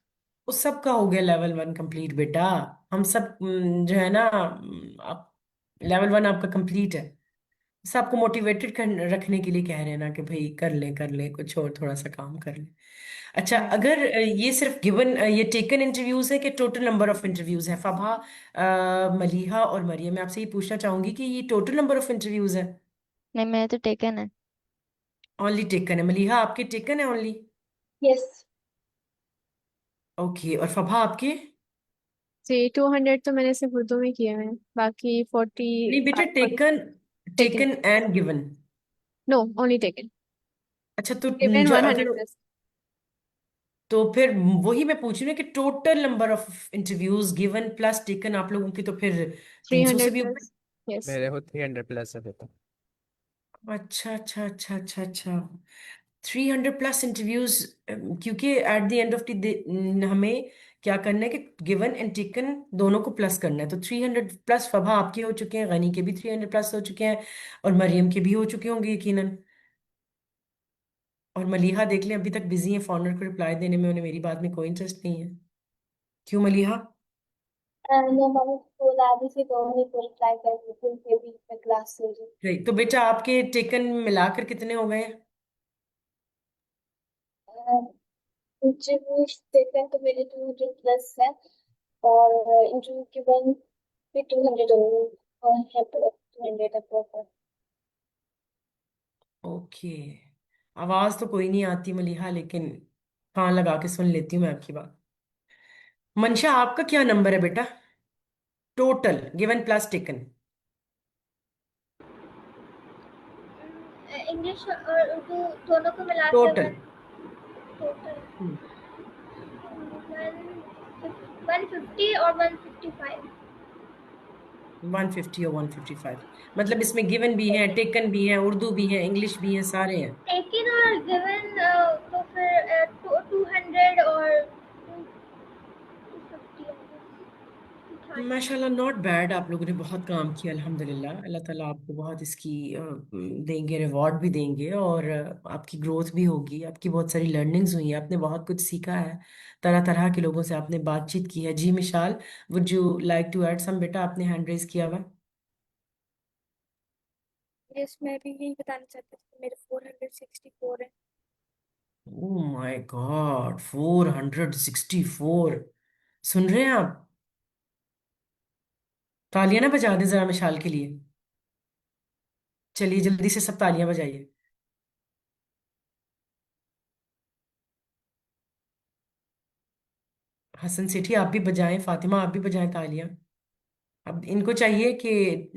उस सब का हो गया लेवल 1 कंप्लीट बेटा। हम सब जो है ना, आप लेवल 1 आपका कंप्लीट है। बस आपको मोटिवेटेड रखने के लिए कह रहे हैं ना कि भाई कर ले कुछ और थोड़ा सा काम कर ले। अच्छा, अगर ये सिर्फ गिवन ये टेकन इंटरव्यूज है कि टोटल नंबर ऑफ इंटरव्यूज है? फबा, मलीहा और मरियम, मैं आपसे ये पूछना चाहूंगी कि ये टोटल नंबर ऑफ इंटरव्यूज है? नहीं, मेरे तो टेकन है। ओनली टेकन है? मलीहा आपके टेकन है ओनली? यस। ओके, और फबा आपके? जी 200 तो मैंने सिर्फ उर्दू में किए हैं, बाकी नहीं बेटा, 45 taken, taken. Taken and given. No, only taken. अच्छा, तो गिवन जो 100 अगर, प्लस। तो फिर वही मैं पूछ रही हूँ कि total number of interviews given plus taken आप लोगों की तो फिर 300 से 300 भी ऊपर। प्लस। यस। मेरे को 300 प्लस है बेटा। अच्छा अच्छा अच्छा अच्छा अच्छा, 300 प्लस इंटरव्यूज। क्योंकि at the end of the हमें क्या करना है कि गिवन एंड टेकन दोनों को प्लस करना है। तो 300 प्लस फबा आपके हो चुके हैं, गनी के भी 300 प्लस हो चुके हैं, और मरियम के भी हो चुके होंगे यकीनन। और मलिहा देख लें अभी तक बिजी है, फॉरनर को रिप्लाई देने में उन्हें मेरी बात में कोई इंटरेस्ट नहीं है। क्यों मलिहा? नो, मैंने बोला अभी से तो नहीं कोई ट्राई कर रही थी, फिर भी मैं क्लास ले रही। Right, तो बेटा आपके टेकन मिलाकर कितने हो गए हैं? इंटरव्यू टेकन तो मेरे 200 प्लस है, और इंटरव्यू के बाद भी 200 होंगे, और है 200 अप्रोक्स। ओके, आवाज तो कोई नहीं आती मलिहा, लेकिन कान लगा के सुन लेती हूँ मैं आपकी बात। मंशा आपका क्या नंबर है बेटा? Total given plus taken. English और उर्दू दोनों को मिलाकर टोटल। टोटल 150 और 155। 150 और 155? मतलब इसमें गिवन भी है, टेकन भी है, उर्दू भी है, इंग्लिश भी है, सारे हैं? टेकन और गिवन, तो फिर 200 और 250। माशाल्लाह, नॉट बैड। आप लोगों ने बहुत काम किया अल्हम्दुलिल्लाह। अल्लाह ताला आपको बहुत इसकी देंगे, रिवॉर्ड भी देंगे, और आपकी ग्रोथ भी होगी, आपकी बहुत सारी लर्निंग्स हुई हैं, आपने बहुत कुछ सीखा है, तरह तरह के लोगों से आपने बातचीत की है। जी Mishal, would you like to add some? बेटा आपने हैंड रेज किया हुआ। यस, मैं भी यही बताना चाहती थी, मेरे 464 है। Oh my God, 464! सुन रहे हैं आप? तालियां ना बजा दें जरा मिशाल के लिए। चलिए जल्दी से सब तालियां बजाइए। हसन सेठी आप भी बजाएं, फातिमा आप भी बजाएं तालियां। अब इनको चाहिए कि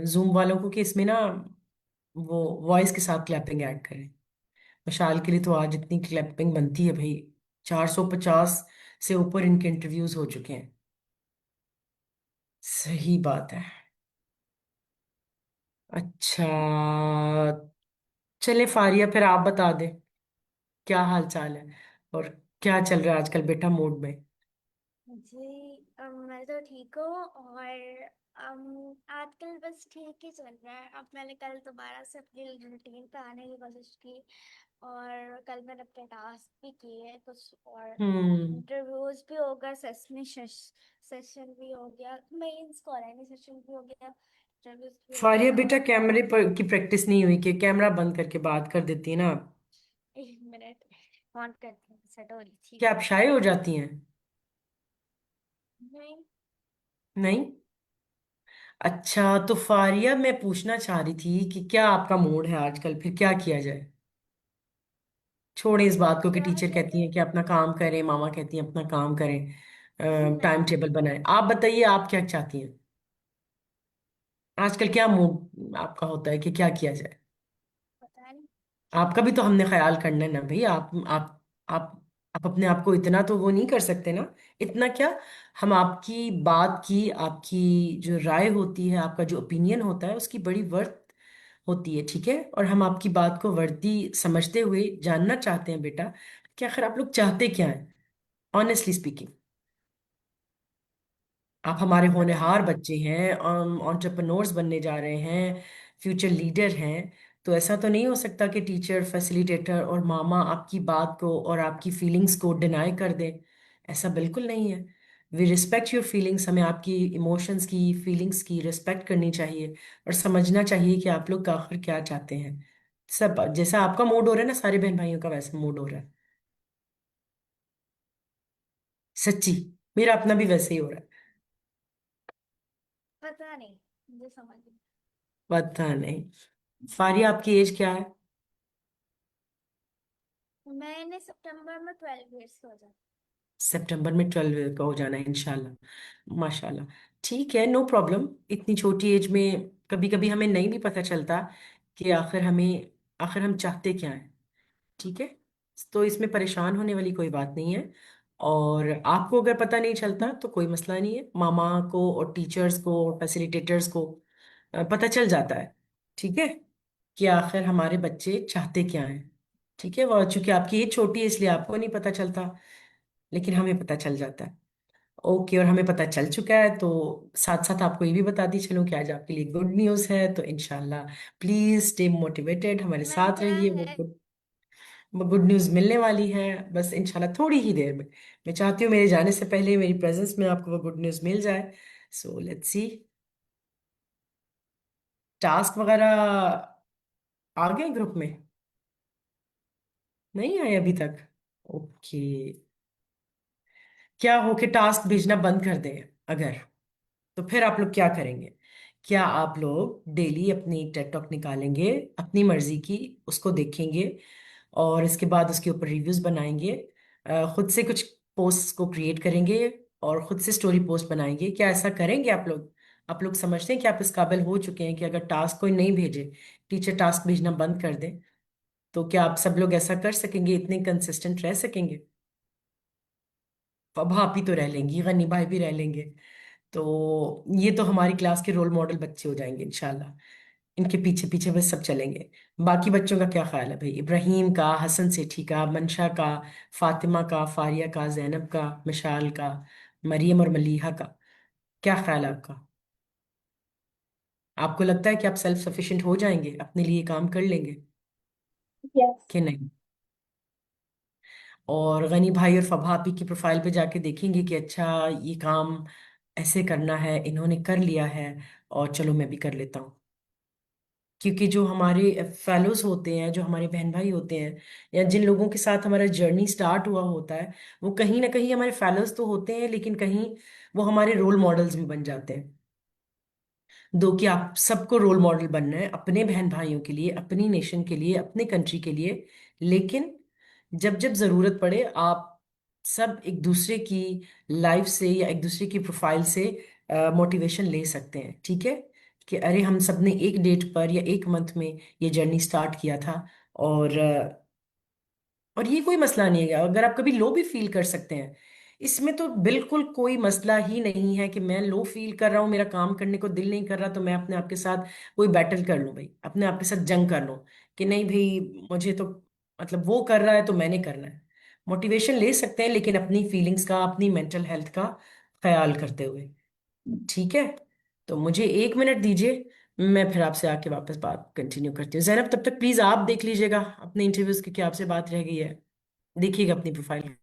जूम वालों को कि इसमें ना वो वॉइस के साथ क्लैपिंग ऐड करें। मशाल के लिए तो आज इतनी क्लैपिंग बनती है भाई, 450 से ऊपर इनके इंटरव्यूज हो चुके हैं। सही बात है। अच्छा, चले फारिया, फिर आप बता दें क्या हाल चाल है, और क्या चल रहा है आजकल बेटा मूड में? जी, मैं तो ठीक हूँ, और आजकल बस ठीक ही चल रहा है। अब मैंने कल दोबारा से अपनी रूटीन पे आने की कोशिश की, और कल मैंने अपने टास्क भी किए कुछ, और हम्म। इंटरव्यूज भी हो गए, सेशन भी हो गया, मेंस को सेशन भी हो गया, इंटरव्यूज भी हो फारिया गया। बेटा, और कैमरे पर की प्रैक्टिस नहीं हुई कि कैमरा बंद करके बात कर देती है ना आप? 1 मिनट ऑन करती हूँ, सेट हो रही थी। क्या आप शाये हो जाती हैं? नहीं। नहीं। अच्छा, तो फारिया, मैं पूछना चाह रही थी कि क्या आपका मूड है आजकल, फिर क्या किया जाए? छोड़ें इस बात को कि क्या टीचर कहती चले? हैं कि अपना काम करें, मामा कहती हैं अपना काम करें, टाइम नहीं, टेबल बनाएं। आप बताइए, आप क्या चाहती हैं? आजकल क्या मूड आपका होता है कि क्या किया जाए? पता नहीं। आपका भी तो हमने ख्याल करना है ना भाई। आप आप अपने आप को इतना तो वो नहीं कर सकते ना। इतना क्या, हम आपकी बात की, आपकी जो राय होती है, आपका जो ओपिनियन होता है, उसकी बड़ी वर्थ होती है, ठीक है? और हम आपकी बात को वर्दी समझते हुए जानना चाहते हैं बेटा कि आखिर आप लोग चाहते क्या हैं, ऑनेस्टली स्पीकिंग। आप हमारे पता होनहार नहीं। बच्चे हैं, एंटरप्रेन्योर्स बनने जा रहे हैं, फ्यूचर लीडर हैं। तो ऐसा तो नहीं हो सकता कि टीचर, फैसिलिटेटर और मामा आपकी बात को और आपकी फीलिंग्स को डिनाई कर दें। ऐसा बिल्कुल नहीं है। We respect your feelings. हमें आपकी इमोशंस की, फीलिंग्स की रिस्पेक्ट करनी चाहिए और समझना चाहिए कि आप लोग आखिर क्या चाहते हैं। सब जैसा आपका मूड हो रहा है ना, सारे बहन भाइयों का वैसा मूड हो रहा है। सच्ची, मेरा अपना भी वैसे ही हो रहा है। पता नहीं, मुझे समझ नहीं। पता नहीं। फारिया, आपकी एज क्या है? मैंने सितंबर में 12 इयर्स हो जाए। सितंबर में 12 का हो जाना है इंशाल्लाह, माशाल्लाह। ठीक है, नो प्रॉब्लम। इतनी छोटी एज में कभी कभी हमें नहीं भी पता चलता कि आखिर हम चाहते क्या हैं, ठीक है? तो इसमें परेशान होने वाली कोई बात नहीं है। और आपको अगर पता नहीं चलता तो कोई मसला नहीं है, मामा को और टीचर्स को और फैसिलिटेटर्स को पता चल जाता है, ठीक है, कि आखिर हमारे बच्चे चाहते क्या हैं। ठीक है, वो चूंकि आपकी एज छोटी है इसलिए आपको नहीं पता चलता, लेकिन हमें पता चल जाता है। ओके, और हमें पता चल चुका है तो साथ साथ आपको ये भी बताती चलूं कि आज आपके लिए गुड न्यूज़ है। तो इंशाल्लाह प्लीज स्टे मोटिवेटेड, हमारे मैं साथ क्या रहिए। है? वो गुड न्यूज़ मिलने वाली है, बस इंशाल्लाह थोड़ी ही देर में। मैं चाहती हूँ मेरे जाने से पहले मेरी प्रेजेंस में आपको वो गुड न्यूज़ मिल जाए। So let's see. टास्क वगैरह आ गए ग्रुप में? नहीं आए अभी तक? ओके। क्या हो कि टास्क भेजना बंद कर दें अगर, तो फिर आप लोग क्या करेंगे? क्या आप लोग डेली अपनी टेड टॉक निकालेंगे अपनी मर्जी की, उसको देखेंगे और इसके बाद उसके ऊपर रिव्यूज बनाएंगे, खुद से कुछ पोस्ट को क्रिएट करेंगे और खुद से स्टोरी पोस्ट बनाएंगे? क्या ऐसा करेंगे आप लोग? आप लोग समझते हैं कि आप इस काबिल हो चुके हैं कि अगर टास्क कोई नहीं भेजे, टीचर टास्क भेजना बंद कर दे, तो क्या आप सब लोग ऐसा कर सकेंगे, इतने कंसिस्टेंट रह सकेंगे? अब आप ही तो रह लेंगी, गनी भाई भी रह लेंगे। तो ये तो हमारी क्लास के रोल मॉडल बच्चे हो जाएंगे इंशाल्लाह। इनके पीछे पीछे बस सब चलेंगे। बाकी बच्चों का क्या ख्याल है भाई? इब्राहिम का, हसन सेठी का, मंशा का, फातिमा का, फारिया का, जैनब का, मिशाल का, मरियम और मलीहा का, क्या ख्याल है आपका? आपको लगता है कि आप सेल्फ सफिशिएंट हो जाएंगे, अपने लिए काम कर लेंगे यस। कि नहीं? और गनी भाई और फबा आपी की प्रोफाइल पे जाके देखेंगे कि अच्छा, ये काम ऐसे करना है, इन्होंने कर लिया है, और चलो मैं भी कर लेता हूँ। क्योंकि जो हमारे फेलोज होते हैं, जो हमारे बहन भाई होते हैं, या जिन लोगों के साथ हमारा जर्नी स्टार्ट हुआ होता है, वो कहीं ना कहीं हमारे फेलोज तो होते हैं, लेकिन कहीं वो हमारे रोल मॉडल्स भी बन जाते हैं। दो कि आप सबको रोल मॉडल बनना है अपने बहन भाइयों के लिए, अपनी नेशन के लिए, अपने कंट्री के लिए, लेकिन जब जब जरूरत पड़े आप सब एक दूसरे की लाइफ से या एक दूसरे की प्रोफाइल से मोटिवेशन ले सकते हैं, ठीक है? कि अरे, हम सब ने एक डेट पर या एक मंथ में ये जर्नी स्टार्ट किया था। और और ये कोई मसला नहीं है अगर आप कभी लो भी फील कर सकते हैं। इसमें तो बिल्कुल कोई मसला ही नहीं है कि मैं लो फील कर रहा हूँ, मेरा काम करने को दिल नहीं कर रहा, तो मैं अपने आप के साथ कोई बैटल कर लूँ भाई, अपने आप के साथ जंग कर लूँ कि नहीं भाई, मुझे तो मतलब वो कर रहा है तो मैंने करना है। मोटिवेशन ले सकते हैं, लेकिन अपनी फीलिंग्स का, अपनी मेंटल हेल्थ का ख्याल करते हुए, ठीक है? तो मुझे 1 मिनट दीजिए, मैं फिर आपसे आके वापस बात कंटिन्यू करती हूँ। जैनब, तब तक प्लीज आप देख लीजिएगा अपने इंटरव्यूज की क्या आपसे बात रह गई है, देखिएगा अपनी प्रोफाइल।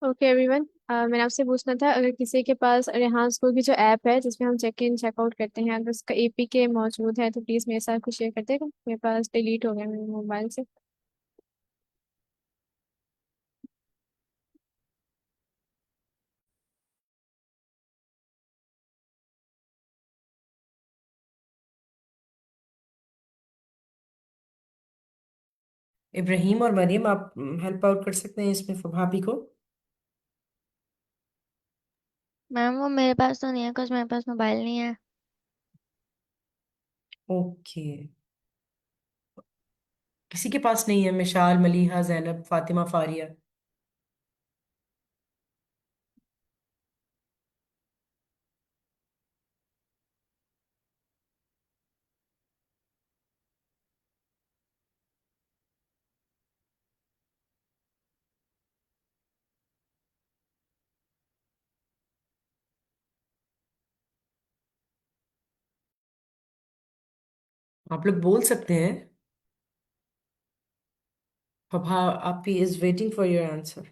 ओके एवरीवन, मैंने आपसे पूछना था, अगर किसी के पास रेहान स्कूल की जो ऐप है जिसमें हम चेक इन चेकआउट करते हैं, अगर उसका एपीके मौजूद है तो प्लीज़ मेरे साथ कुछ शेयर कर देगा। मेरे पास डिलीट हो गया मेरे मोबाइल से। इब्राहिम और मरियम, आप हेल्प आउट कर सकते हैं इसमें भाभी को। मैम वो मेरे पास तो नहीं है, कुछ मेरे पास मोबाइल नहीं है। ओके, किसी के पास नहीं है? मिशाल, मलीहा, जैनब, फातिमा, फारिया। आप लोग बोल सकते हैं। फबहा आपी is waiting for your answer.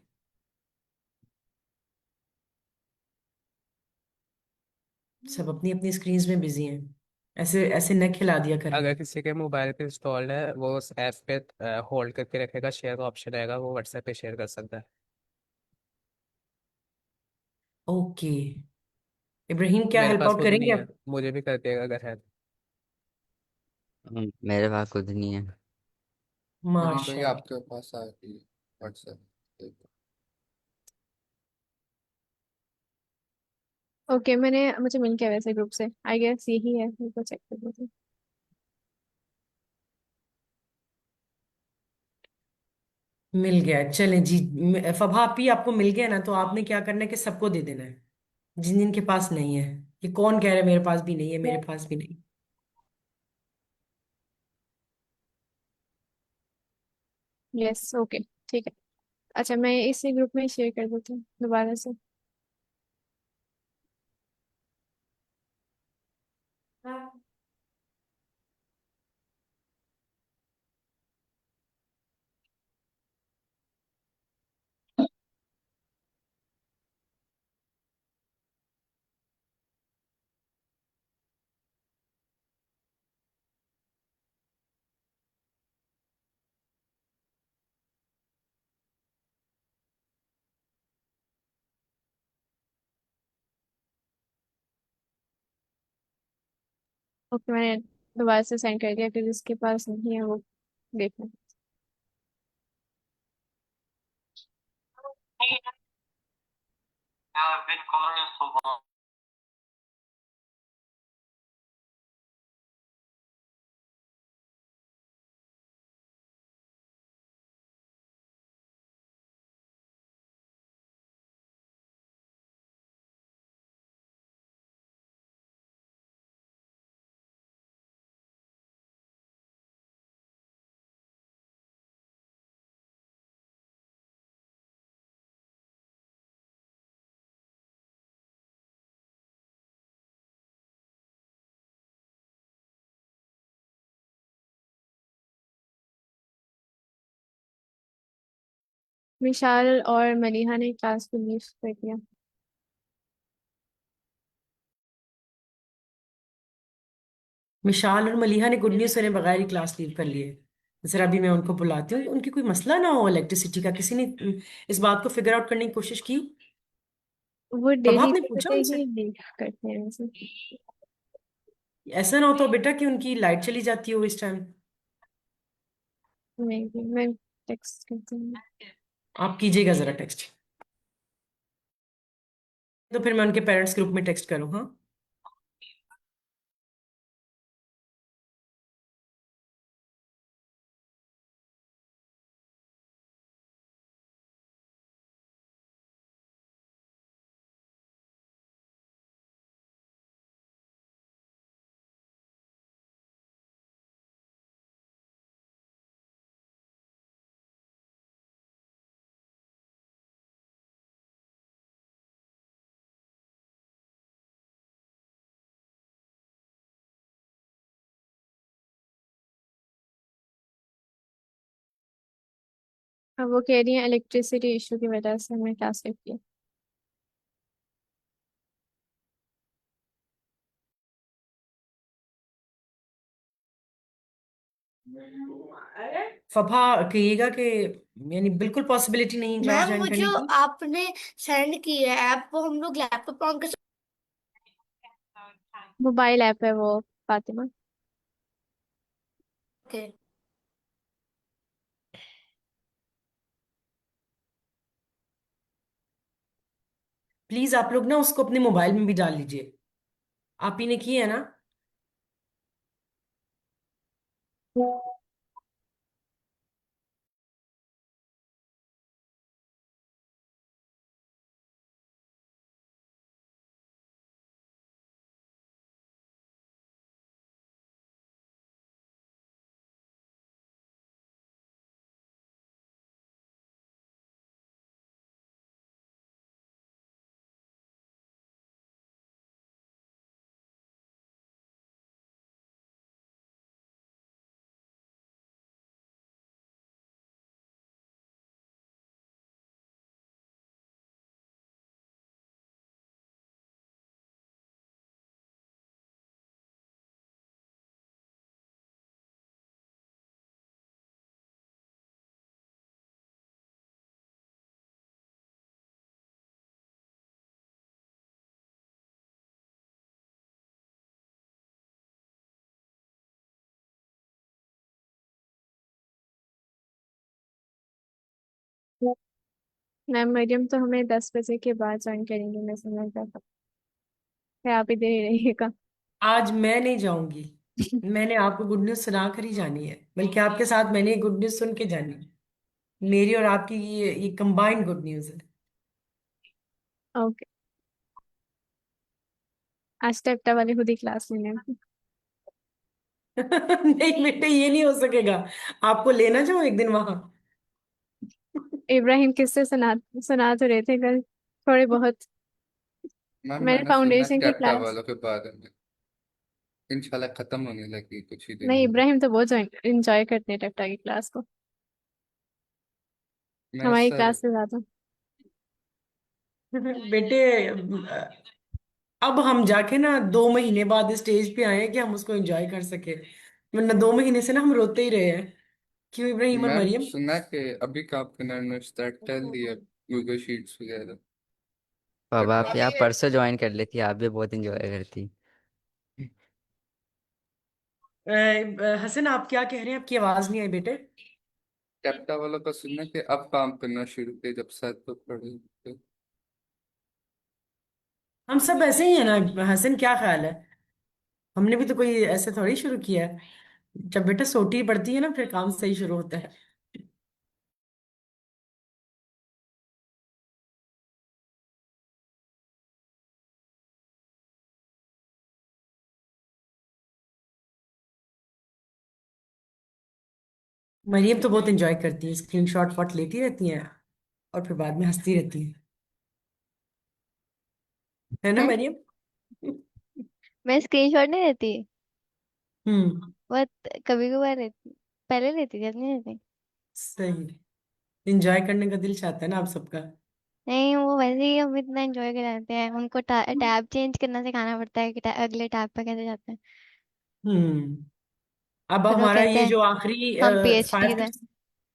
सब अपनी अपनी स्क्रीन में बिजी हैं, ऐसे ऐसे न खिला दिया अगर करें। किसी के मोबाइल पे इंस्टॉल्ड है, वो उस ऐप पे होल्ड करके रखेगा, शेयर का ऑप्शन आएगा, वो व्हाट्सएप पे शेयर कर सकता है। ओके, इब्राहिम क्या मेरे हेल्प पास आउट खुद करेंगे नहीं है, आप? मुझे भी कर देगा अगर है। मेरे पास खुद नहीं है। हाँ भाई, माशाल्लाह। आपके पास आ गई व्हाट्सएप। ओके, मुझे मिल गया वैसे ग्रुप से, आई गेस यही है, मेरे को चेक कर देते हैं। मिल गया, चलें जी। फबहा आपी, आपको मिल गया ना, तो आपने क्या करना है कि सबको दे देना है, जिन जिन के पास नहीं है। ये कौन कह रहा है मेरे पास भी नहीं है, मेरे पास भी नहीं? यस, ओके, ठीक है। अच्छा, मैं इसी ग्रुप में शेयर कर देती हूँ दोबारा से। ओके, मैंने दोबारा से सेंड कर दिया कि जिसके पास नहीं है वो देखना। विशाल और मलिहा ने क्लास को लीव कर दिया। मिशाल और मलिहा ने गुड न्यूज सुने बगैर ही क्लास लीव कर लिए। जरा अभी मैं उनको बुलाती हूँ, उनकी कोई मसला ना हो इलेक्ट्रिसिटी का, किसी ने इस बात को फिगर आउट करने की कोशिश की? वो डेली प्रभात ने की पूछा तरह उनसे? ही लीव करते हैं वैसे। ऐसा ना हो तो बेटा कि उनकी लाइट चली जाती हो इस टाइम। मैं टेक्स्ट करती हूँ। आप कीजिएगा जरा टेक्स्ट, तो फिर मैं उनके पेरेंट्स ग्रुप में टेक्स्ट करूँ। हाँ, अब वो कह रही है इलेक्ट्रिसिटी इशू की वजह से हमने क्लास लिव किया। फबा कहिएगा कि यानी बिल्कुल पॉसिबिलिटी नहीं क्लास मैम ज्वाइन वो करने जो की। आपने सेंड की है ऐप, वो हम लोग लैपटॉप ऑन कर मोबाइल ऐप है वो, फातिमा। सकते हैं? प्लीज आप लोग ना उसको अपने मोबाइल में भी डाल लीजिए। आप ही ने की है ना? मैम मरियम तो हमें 10 बजे के बाद ज्वाइन करेंगे, मैं समझ रहा था। फिर आप इधर ही रहिएगा। आज मैं नहीं जाऊंगी। मैंने आपको गुड न्यूज सुना कर ही जानी है, बल्कि आपके साथ मैंने गुड न्यूज सुन के जानी है। मेरी और आपकी ये कंबाइंड गुड न्यूज है। ओके, आज तो एकता वाले खुद ही क्लास लेने हैं। नहीं बेटे, ये नहीं हो सकेगा। आपको लेना जाओ एक दिन वहां। इब्राहिम किससे सुना तो रहे थे कल, थोड़े बहुत। मैम मैंने मैंने सुना फाउंडेशन कि की अट्टा क्लास। वालों के बारे में इंशाल्लाह खत्म होने लगी कुछ ही नहीं, दिनों में। इब्राहिम तो बहुत इंजॉय करते हैं टफ्टा की क्लास को, मैं हमारी सर क्लास से ज्यादा। बेटे, अब हम जाके ना 2 महीने बाद स्टेज पे आए हैं कि हम उसको एंजॉय कर सके, वरना 2 महीने से ना हम रोते ही रहे हैं। क्यों इब्राहिम और मैम मरियम? सुना कि अभी काम करना ने स्टार्ट कर दिया गूगल शीट्स वगैरह। अब बट आप यहाँ परसों ज्वाइन कर लेती, आप भी बहुत इंजॉय करती। हसन, आप क्या कह रहे हैं? आपकी आवाज नहीं आई बेटे। कैप्टा वालों का सुनना कि अब काम करना शुरू किए जब शायद तो पढ़े थे। हम सब ऐसे ही है ना हसन, क्या ख्याल है? हमने भी तो कोई ऐसे थोड़ी शुरू किया है। जब बेटा सोटी पड़ती है ना, फिर काम सही शुरू होता है। मरियम तो बहुत एंजॉय करती है, स्क्रीनशॉट वॉट लेती रहती है और फिर बाद में हंसती रहती है ना हैं? मरियम? मैं स्क्रीनशॉट नहीं लेती, हम्म। बहुत कभी कभार लेती, पहले लेती थी, अब नहीं लेती। सही। एंजॉय करने का दिल चाहता है ना आप सबका। नहीं, वो वैसे ही हम इतना एंजॉय कराते हैं, उनको टैब चेंज करना सिखाना पड़ता है कि अगले टैब पे कैसे जाते हैं। हम्म। अब फिर वो हमारा कहते ये हैं जो आखिरी हम 5 PhDs टू, हैं।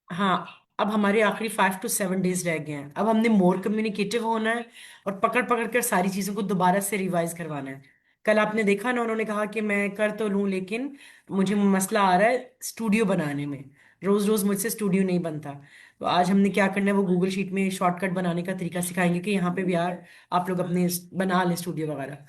हाँ, अब हमारे आखिरी 5 to 7 डेज रह गए हैं। अब हमने मोर कम्युनिकेटिव होना है और पकड़ पकड़ कर सारी चीजों को दोबारा से रिवाइज करवाना है। कल आपने देखा ना, उन्होंने कहा कि मैं कर तो लूं, लेकिन मुझे मसला आ रहा है स्टूडियो बनाने में। रोज रोज मुझसे स्टूडियो नहीं बनता। तो आज हमने क्या करना है, वो गूगल शीट में शॉर्टकट बनाने का तरीका सिखाएंगे कि यहाँ पे भी यार आप लोग अपने बना लें स्टूडियो वगैरह।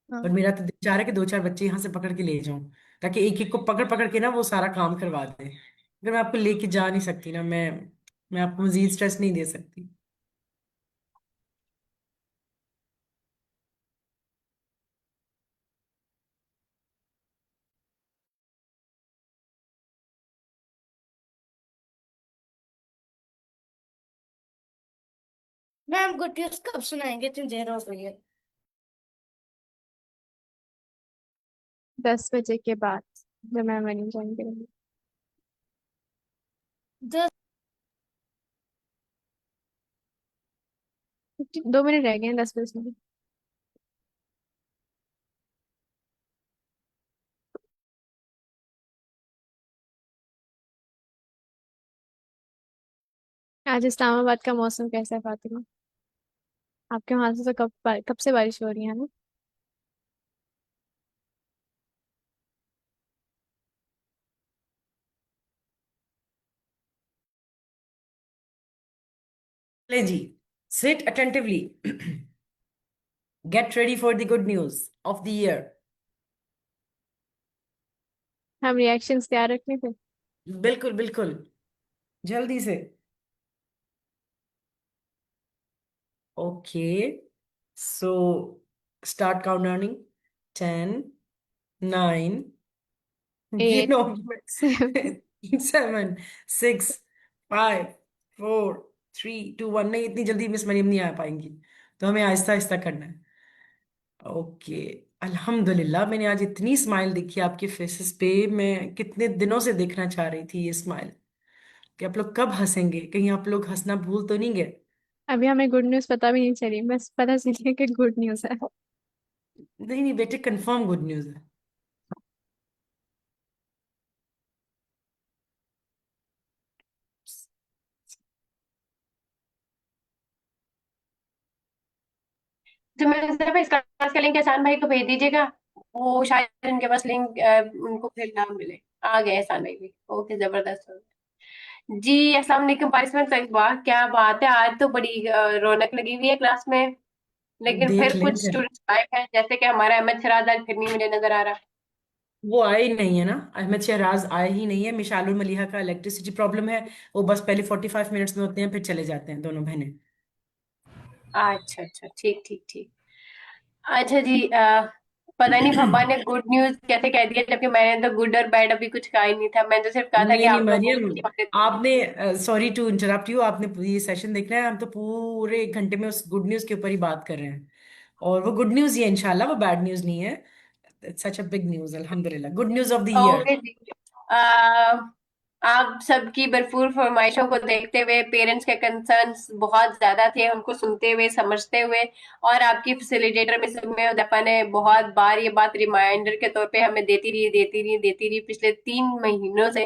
और हाँ। मेरा तो दिल चाह रहा है कि 2 4 बच्चे यहाँ से पकड़ के ले जाऊं, ताकि एक एक को पकड़ पकड़ के ना वो सारा काम करवा दें। अगर मैं आपको लेके जा नहीं सकती ना, मैं आपको मजीद स्ट्रेस नहीं दे सकती। मैम गुड न्यूज कब सुनाएंगे? इतनी देर हो गई है। 10 बजे के बाद, जब मैं मॉर्निंग ज्वाइन करूंगी। दस 2 मिनट रह गए हैं 10 बजे में। आज इस्लामाबाद का मौसम कैसा है फातिमा? आपके वहां से तो कब से बारिश हो रही है ना? ले जी, sit attentively, get ready for the good news of the year. हम रिएक्शंस तैयार रखने थे। बिल्कुल बिल्कुल, जल्दी से। Okay, so start count downing. 10 9, ये 8 नो, 7 7 6 5 4 3 2 1। नहीं, इतनी जल्दी मिस मरियम नहीं आ पाएंगी, तो हमें आहिस्ता आहिस्ता करना है। ओके। अल्हम्दुलिल्लाह, मैंने आज इतनी स्माइल देखी आपके फेसेस पे। मैं कितने दिनों से देखना चाह रही थी ये स्माइल, कि आप लोग कब हंसेंगे। कहीं आप लोग हंसना भूल तो नहीं गए? अभी हमें गुड न्यूज पता भी नहीं चली, बस पता चली कि गुड न्यूज है। नहीं नहीं बेटे, कंफर्म गुड न्यूज है। तो मैं सिर्फ इस क्लास का लिंक एहसान भाई को भेज दीजिएगा। वो शायद उनके पास लिंक उनको फिर ना मिले। आ गए एहसान भाई भी। ओके, जबरदस्त हो गया जी। अस्सलाम वालेकुम पारिसमैन तैयबा, क्या बात है, आज तो बड़ी रौनक लगी हुई है क्लास में। लेकिन देख फिर लें कुछ फिर। स्टूडेंट्स गायब हैं, जैसे कि हमारा अहमद शराज आज फिर नहीं मुझे नजर आ रहा। वो आए ही नहीं है ना, अहमद शहराज आए ही नहीं है। मिशाल और मलिहा का इलेक्ट्रिसिटी प्रॉब्लम है। वो बस पहले 45 मिनट्स में होते हैं, फिर चले जाते हैं दोनों बहनें। अच्छा अच्छा, ठीक ठीक ठीक। अच्छा जी, पता नहीं फब्बा ने गुड न्यूज कैसे कह दिया, जबकि मैंने तो गुड और बैड अभी कुछ कहा ही नहीं था। मैंने तो सिर्फ कहा था कि नहीं नहीं आप लोग बहुत मरियम, अच्छी बातें। आपने, सॉरी टू इंटरप्ट यू, आपने ये सेशन देखना है। हम तो पूरे 1 घंटे में उस गुड न्यूज के ऊपर ही बात कर रहे हैं, और वो गुड न्यूज ही है इंशाल्लाह, वो बैड न्यूज नहीं है। It's such a big news, अल्हम्दुलिल्लाह, good news of the year. Okay जी। अ, आप सबकी भरपूर फरमाइशों को देखते हुए पेरेंट्स के कंसर्न्स बहुत ज्यादा थे, उनको सुनते हुए समझते हुए, और आपकी फैसिलिटेटर मिस उम्मे उद्दफा ने बहुत बार ये बात रिमाइंडर के तौर पे हमें देती रही पिछले 3 महीनों से।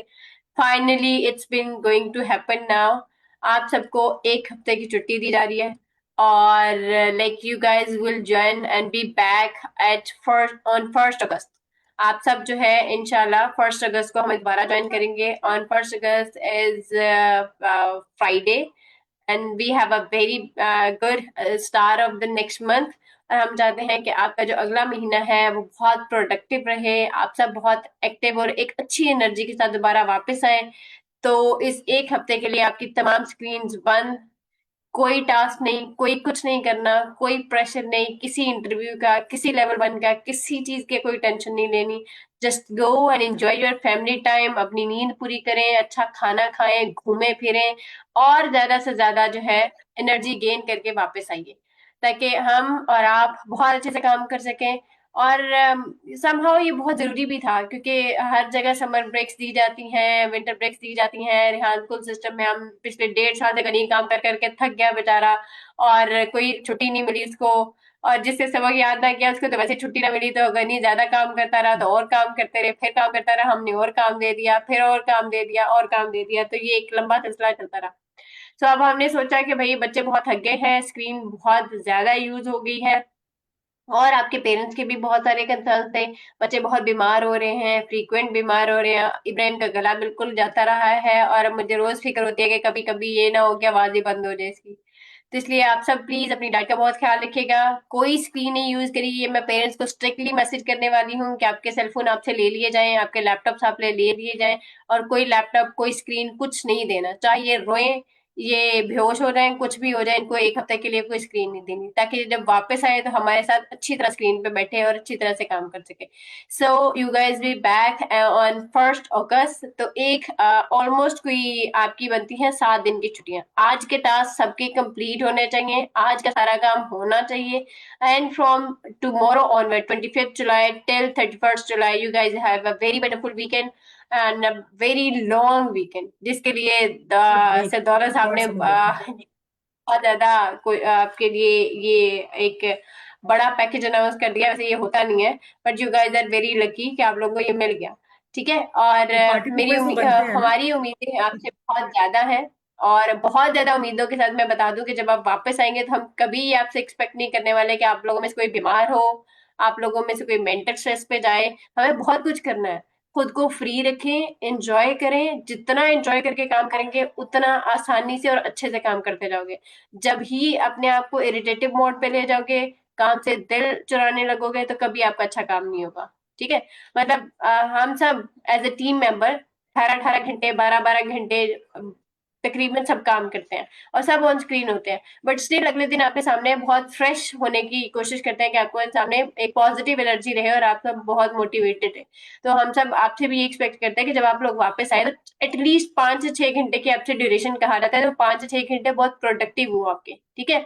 Finally it's been going to happen now. आप सबको 1 हफ्ते की छुट्टी दी जा रही है, और like you guys will join and be back at first on 1 अगस्त। आप सब जो है इंशाल्लाह 1 अगस्त को हम दोबारा ज्वाइन करेंगे। On 1 August is Friday and we have a very good start of the next month. और हम चाहते हैं कि आपका जो अगला महीना है वो बहुत प्रोडक्टिव रहे, आप सब बहुत एक्टिव और एक अच्छी एनर्जी के साथ दोबारा वापस आए। तो इस एक हफ्ते के लिए आपकी तमाम स्क्रीन्स बंद, कोई टास्क नहीं, कोई कुछ नहीं करना, कोई प्रेशर नहीं, किसी इंटरव्यू का, किसी लेवल 1 का, किसी चीज के कोई टेंशन नहीं लेनी। Just go and enjoy your family time, अपनी नींद पूरी करें, अच्छा खाना खाएं, घूमें फिरें और ज्यादा से ज्यादा जो है एनर्जी गेन करके वापस आइए, ताकि हम और आप बहुत अच्छे से काम कर सकें। और समहाउ ये बहुत जरूरी भी था, क्योंकि हर जगह समर ब्रेक्स दी जाती हैं, विंटर ब्रेक्स दी जाती हैं। रेहान स्कूल सिस्टम में हम पिछले 1.5 साल तक नहीं काम कर करके थक गया बेचारा, और कोई छुट्टी नहीं मिली उसको। और जिससे सबक याद ना किया उसको तो वैसे छुट्टी ना मिली, तो अगर नहीं ज्यादा काम करता रहा तो और काम करते रहे, फिर काम करता रहा, हमने और काम दे दिया, फिर और काम दे दिया, और काम दे दिया, तो ये एक लंबा सिलसिला चलता रहा। तो अब हमने सोचा कि भाई बच्चे बहुत थक गए हैं, स्क्रीन बहुत ज्यादा यूज हो गई है, और आपके पेरेंट्स के भी बहुत सारे कंसर्न थे, बच्चे बहुत बीमार हो रहे हैं, फ्रीक्वेंट बीमार हो रहे हैं, इब्राहिम का गला बिल्कुल जाता रहा है, और अब मुझे रोज फिक्र होती है कि कभी कभी ये ना हो कि आवाज ही बंद हो जाए इसकी। तो इसलिए आप सब प्लीज अपनी डाइट का बहुत ख्याल रखिएगा, कोई स्क्रीन नहीं यूज करिए। मैं पेरेंट्स को स्ट्रिक्टली मैसेज करने वाली हूँ कि आपके सेलफोन आपसे ले लिए जाएं, आपके लैपटॉप्स आप ले लिए जाएं, और कोई लैपटॉप, कोई स्क्रीन, कुछ नहीं देना, चाहे ये रोएं, ये बेहोश हो जाए, कुछ भी हो जाए, इनको एक हफ्ते के लिए कोई स्क्रीन नहीं देनी, ताकि जब वापस आए तो हमारे साथ अच्छी तरह स्क्रीन पे बैठे और अच्छी तरह से काम कर सके। So you guys be back on 1 अगस्त। तो एक ऑलमोस्ट कोई आपकी बनती है 7 दिन की छुट्टियां। आज के टास्क सबके कंप्लीट होने चाहिए, आज का सारा काम होना चाहिए, and from tomorrow onward 25th July till 31st July you guys have a very wonderful weekend and very long weekend, जिसके लिए ब्रेक सरदौला साहब थोड़ा ने सा मिल जाता है। बहुत ज्यादा कोई आपके लिए ये एक बड़ा पैकेज अनाउंस कर दिया। वैसे ये होता नहीं है, but you guys are very lucky कि आप लोगों को ये मिल गया। ठीक है, और तो पार्टी पेपर्स तो बनते हैं ना। हमारी उम्मीदें आपसे बहुत ज्यादा हैं, और बहुत ज्यादा उम्मीदों के साथ मैं बता दूं कि जब आप वापस आएंगे तो हम कभी आपसे एक्सपेक्ट नहीं करने वाले कि आप लोगों में से कोई बीमार हो, आप लोगों में से कोई मेंटल स्ट्रेस पे जाए। हमें बहुत कुछ करना है, खुद को फ्री रखें, एंजॉय करें, जितना एंजॉय करके काम करेंगे उतना आसानी से और अच्छे से काम करते जाओगे। जब ही अपने आप को इरिटेटिव मोड पे ले जाओगे, काम से दिल चुराने लगोगे, तो कभी आपका अच्छा काम नहीं होगा। ठीक है, मतलब हम सब एज ए टीम मेंबर 18-18 घंटे, 12-12 घंटे तकरीबन सब काम करते हैं, और सब ऑन स्क्रीन होते हैं, बट स्टिल अगले दिन आपके सामने बहुत फ्रेश होने की कोशिश करते हैं कि आपको सामने एक पॉजिटिव एनर्जी रहे और आप सब बहुत मोटिवेटेड है। तो हम सब आपसे भी एक्सपेक्ट करते हैं कि जब आप लोग वापस आए तो एटलीस्ट 5 से 6 घंटे की आपसे ड्यूरेशन कहा जाता है, तो 5 से 6 घंटे बहुत प्रोडक्टिव हो आपके। ठीक है,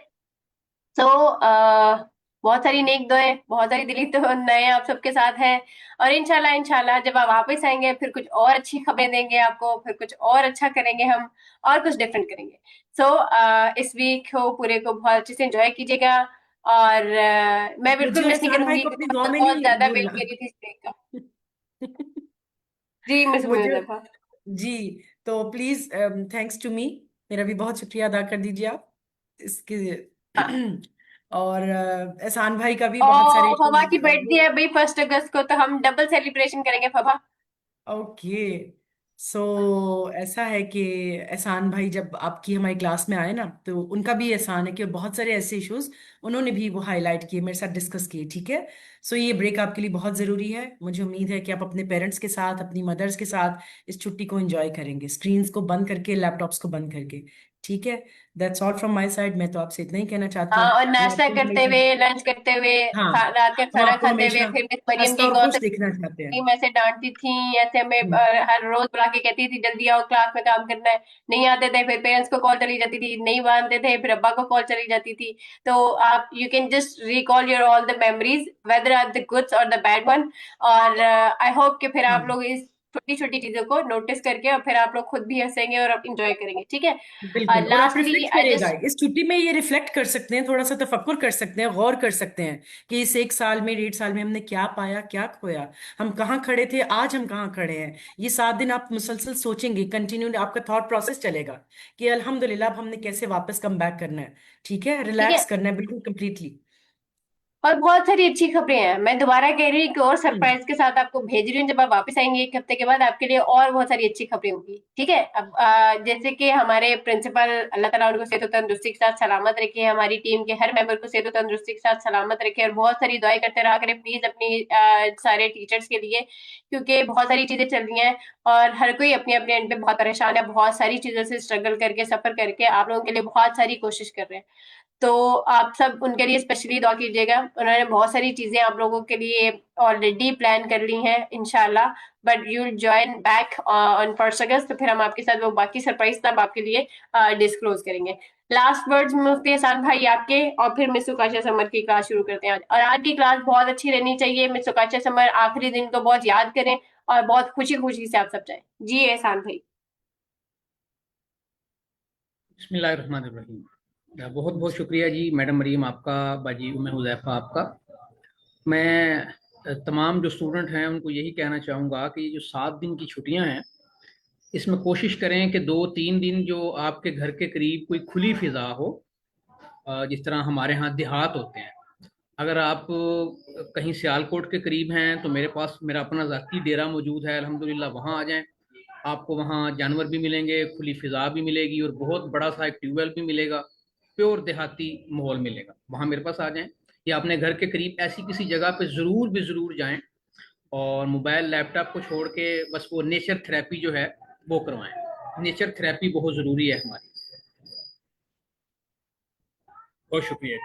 तो बहुत सारी नेक दुआएं, बहुत सारी दिली तो नए आप सबके साथ हैं, और इंशाल्लाह इंशाल्लाह जब आप वापस आएंगे फिर कुछ और अच्छी खबरें देंगे आपको, फिर कुछ और अच्छा करेंगे हम, और कुछ डिफरेंट करेंगे। सो इस वीक को पूरे को बहुत अच्छे से एंजॉय कीजिएगा, और मैं बिल्कुल मुझे मिस नहीं एहसान भाई करूंगी, को अपनी क्योंकि दुआ मैं में बहुत नहीं ज्यादा वेट भूलना। कर रही थी इस वीक का। जी मिस मुझे मुजफ्फर। जी, तो प्लीज थैंक्स टू मी, मेरा भी बहुत शुक्रिया अदा कर दीजिए आप इसके। हाँ, और एहसान भाई का भी बहुत सारे और फबा की बर्थडे वो। है भाई 1 अगस्त को, तो हम डबल सेलिब्रेशन करेंगे फबा। ओके, सो ऐसा है कि एहसान भाई जब आपकी हमारी क्लास में आए ना, तो उनका भी एहसान है कि बहुत सारे ऐसे इश्यूज उन्होंने भी वो हाईलाइट किए, मेरे साथ डिस्कस किए। ठीक है, सो ये ब्रेक आपके लिए बहुत ज़रूरी है। मुझे उम्मीद है कि आप अपने पेरेंट्स के साथ, अपनी मदर्स के साथ इस छुट्टी को एंजॉय करेंगे, स्क्रीन्स को बंद करके, लैपटॉप्स को बंद करके। ठीक है, that's all from my side. मैं तो आपसे इतना ही कहना चाहती हाँ, हूँ। और वो नाश्ता आपको करते हमेशा, हुए, लंच करते हुए, हाँ, रात का वो खाना आपको खाते हुए, हमेशा फिर मिस मरियम हंसता की और कौन खुश सी देखना चाहते हैं। टीम ऐसे डांटती थी, ऐसे हमें हम्म, हर रोज बुला के कहती थी जल्दी आओ क्लास में काम करना है, नहीं आते थे, फिर पेरेंट्स को कॉल चली जाती थी, नहीं मानते थे, फिर अब्बा को कॉल चली जाती थी। तो आप you can just recall your all the memories, whether are the goods और द बैड वन, और आई होप कि फिर आप हाँ, लोग इस छोटी छोटी चीजों को नोटिस करके और फिर आप लोग खुद भी हंसेंगे और इंजॉय करेंगे। ठीक है, बिल्कुल। और आप लास्टली रिफ्लेक्ट आई करिएगा जस्ट इस छुट्टी में, ये रिफ्लेक्ट कर सकते हैं, थोड़ा सा तफक्कुर कर सकते हैं, गौर कर सकते हैं कि इस 1 साल में, 1.5 साल में हमने क्या पाया, क्या खोया, हम कहाँ खड़े थे, आज हम कहाँ खड़े हैं। ये 7 दिन आप मुसलसल सोचेंगे, कंटिन्यू आपका थॉट प्रोसेस चलेगा कि अल्हम्दुलिल्लाह अब हमने कैसे वापस कम बैक करना है। ठीक है, ठीक रिलैक्स है, करना है बिल्कुल कंप्लीटली। और बहुत सारी अच्छी खबरें हैं। मैं दोबारा कह रही हूँ कि और सरप्राइज के साथ आपको भेज रही हूँ। जब आप वापस आएंगे 1 हफ्ते के बाद, आपके लिए और बहुत सारी अच्छी खबरें होंगी। ठीक है। अब जैसे कि हमारे प्रिंसिपल, अल्लाह ताला उनको सेहत और तंदुरुस्ती के साथ सलामत रखे, हमारी टीम के हर मेंबर को सेहत और तंदुरुस्ती के साथ सलामत रखे, और बहुत सारी दुआएं करते रहा करें प्लीज अपनी सारे टीचर्स के लिए, क्योंकि बहुत सारी चीजें चल रही हैं और हर कोई अपने अपने एंड पे बहुत परेशान है, बहुत सारी चीजों से स्ट्रगल करके, सफर करके आप लोगों के लिए बहुत सारी कोशिश कर रहे हैं। तो आप सब उनके लिए स्पेशली दुआ कीजिएगा। उन्होंने बहुत सारी चीजें आप लोगों के लिए ऑलरेडी प्लान कर ली हैं इंशाल्लाह, but you will join back on 1 अगस्त। तो फिर हम आपके साथ वो बाकी सरप्राइज तब आपके लिए डिस्क्लोज करेंगे। लास्ट वर्ड्स मुफ्ती एहसान भाई आपके, और फिर मिस सुकाशा समर की क्लास शुरू करते हैं आज। और आज की क्लास बहुत अच्छी रहनी चाहिए। मिस सुकाशा समर आखिरी दिन को बहुत याद करें और बहुत खुशी खुशी से आप सब जाए। जी एहसान भाई। बिस्मिल्लाहिर्रहमानिर्रहीम। बहुत बहुत शुक्रिया जी मैडम मरीम आपका, बाजी उम्मे हुज़ैफ़ा आपका। मैं तमाम जो स्टूडेंट हैं उनको यही कहना चाहूँगा कि ये जो 7 दिन की छुट्टियां हैं, इसमें कोशिश करें कि 2-3 दिन जो आपके घर के करीब कोई खुली फिज़ा हो, जिस तरह हमारे यहाँ देहात होते हैं। अगर आप कहीं सियालकोट के करीब हैं तो मेरे पास मेरा अपना ज़ाती डेरा मौजूद है, अल्हम्दुलिल्लाह, वहाँ आ जाएं। आपको वहाँ जानवर भी मिलेंगे, खुली फिजा भी मिलेगी और बहुत बड़ा सा एक ट्यूबवेल भी मिलेगा। प्योर देहाती माहौल मिलेगा, वहाँ मेरे पास आ जाएं। या अपने घर के करीब ऐसी किसी जगह पे ज़रूर जाएं और मोबाइल लैपटॉप को छोड़ के बस वो नेचर थेरेपी जो है वो करवाएं। नेचर थेरेपी बहुत ज़रूरी है हमारी। बहुत शुक्रिया।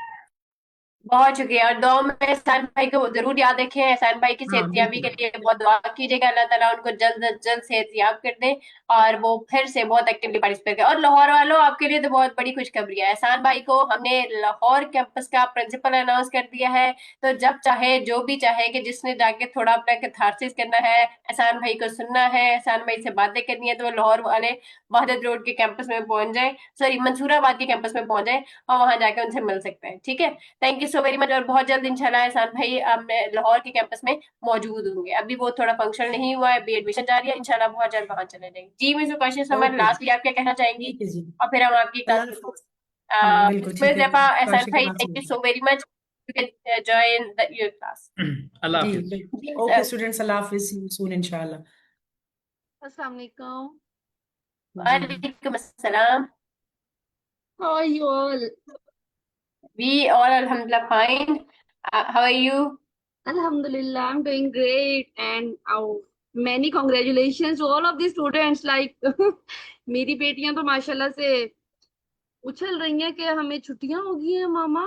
बहुत शुक्रिया। और दुआ में एहसान भाई को जरूर याद रखें। एहसान भाई की हाँ सेहतयाबी के बिल्कुल। लिए बहुत दुआ कीजिएगा, अल्लाह ताला उनको जल्द से जल्द सेहतयाब कर दे और वो फिर से बहुत एक्टिवली पार्टिसिपेट करें। और लाहौर वालों, आपके लिए तो बहुत बड़ी खुशखबरी है। एहसान भाई को हमने लाहौर कैंपस का प्रिंसिपल अनाउंस कर दिया है। तो जब चाहे, जो भी चाहे कि जिसने जाके थोड़ा अपना कैथारसिस करना है, एहसान भाई को सुनना है, एहसान भाई से बातें करनी है, तो वो लाहौर वाले वहदत रोड के कैंपस में पहुंच जाए, सॉरी मंसूराबाद के कैंपस में पहुंच जाए, और वहां जाकर उनसे मिल सकते हैं। ठीक है। Thank you so very much. और बहुत जल्द इंशाल्लाह एहसान भाई लाहौर के कैंपस में मौजूद होंगे। अभी वो थोड़ा फंक्शन नहीं हुआ है, अभी एडमिशन जारी है, इंशाल्लाह बहुत जल्द वहां चले जाएंगे। जी मिस क्वेश्चन समर, ओके जी, लास्टली आप क्या कहना चाहेंगी? ठीक है जी। और फिर हम आपकी अल्लाह क्लास हाफिज। हाँ बिल्कुल मिस ठीक है। जफा, एहसान काशी के भाई, बाद thank you so very much. You can join your class. Allah जी हाफिज। जी बिल्कुल। ओके स्टूडेंट्स, अल्लाह हाफिज, सी यू सून इंशाल्लाह। अस्सलाम वालेकुम। जी वालेकुम अस्सलाम। How are you all? We all alhamdulillah fine. How are you? Alhamdulillah, I'm doing great and many congratulations to all of the students. Like मेरी बेटियां तो माशाल्लाह से उछल रही हैं कि हमें छुट्टियां हो गई हैं मामा।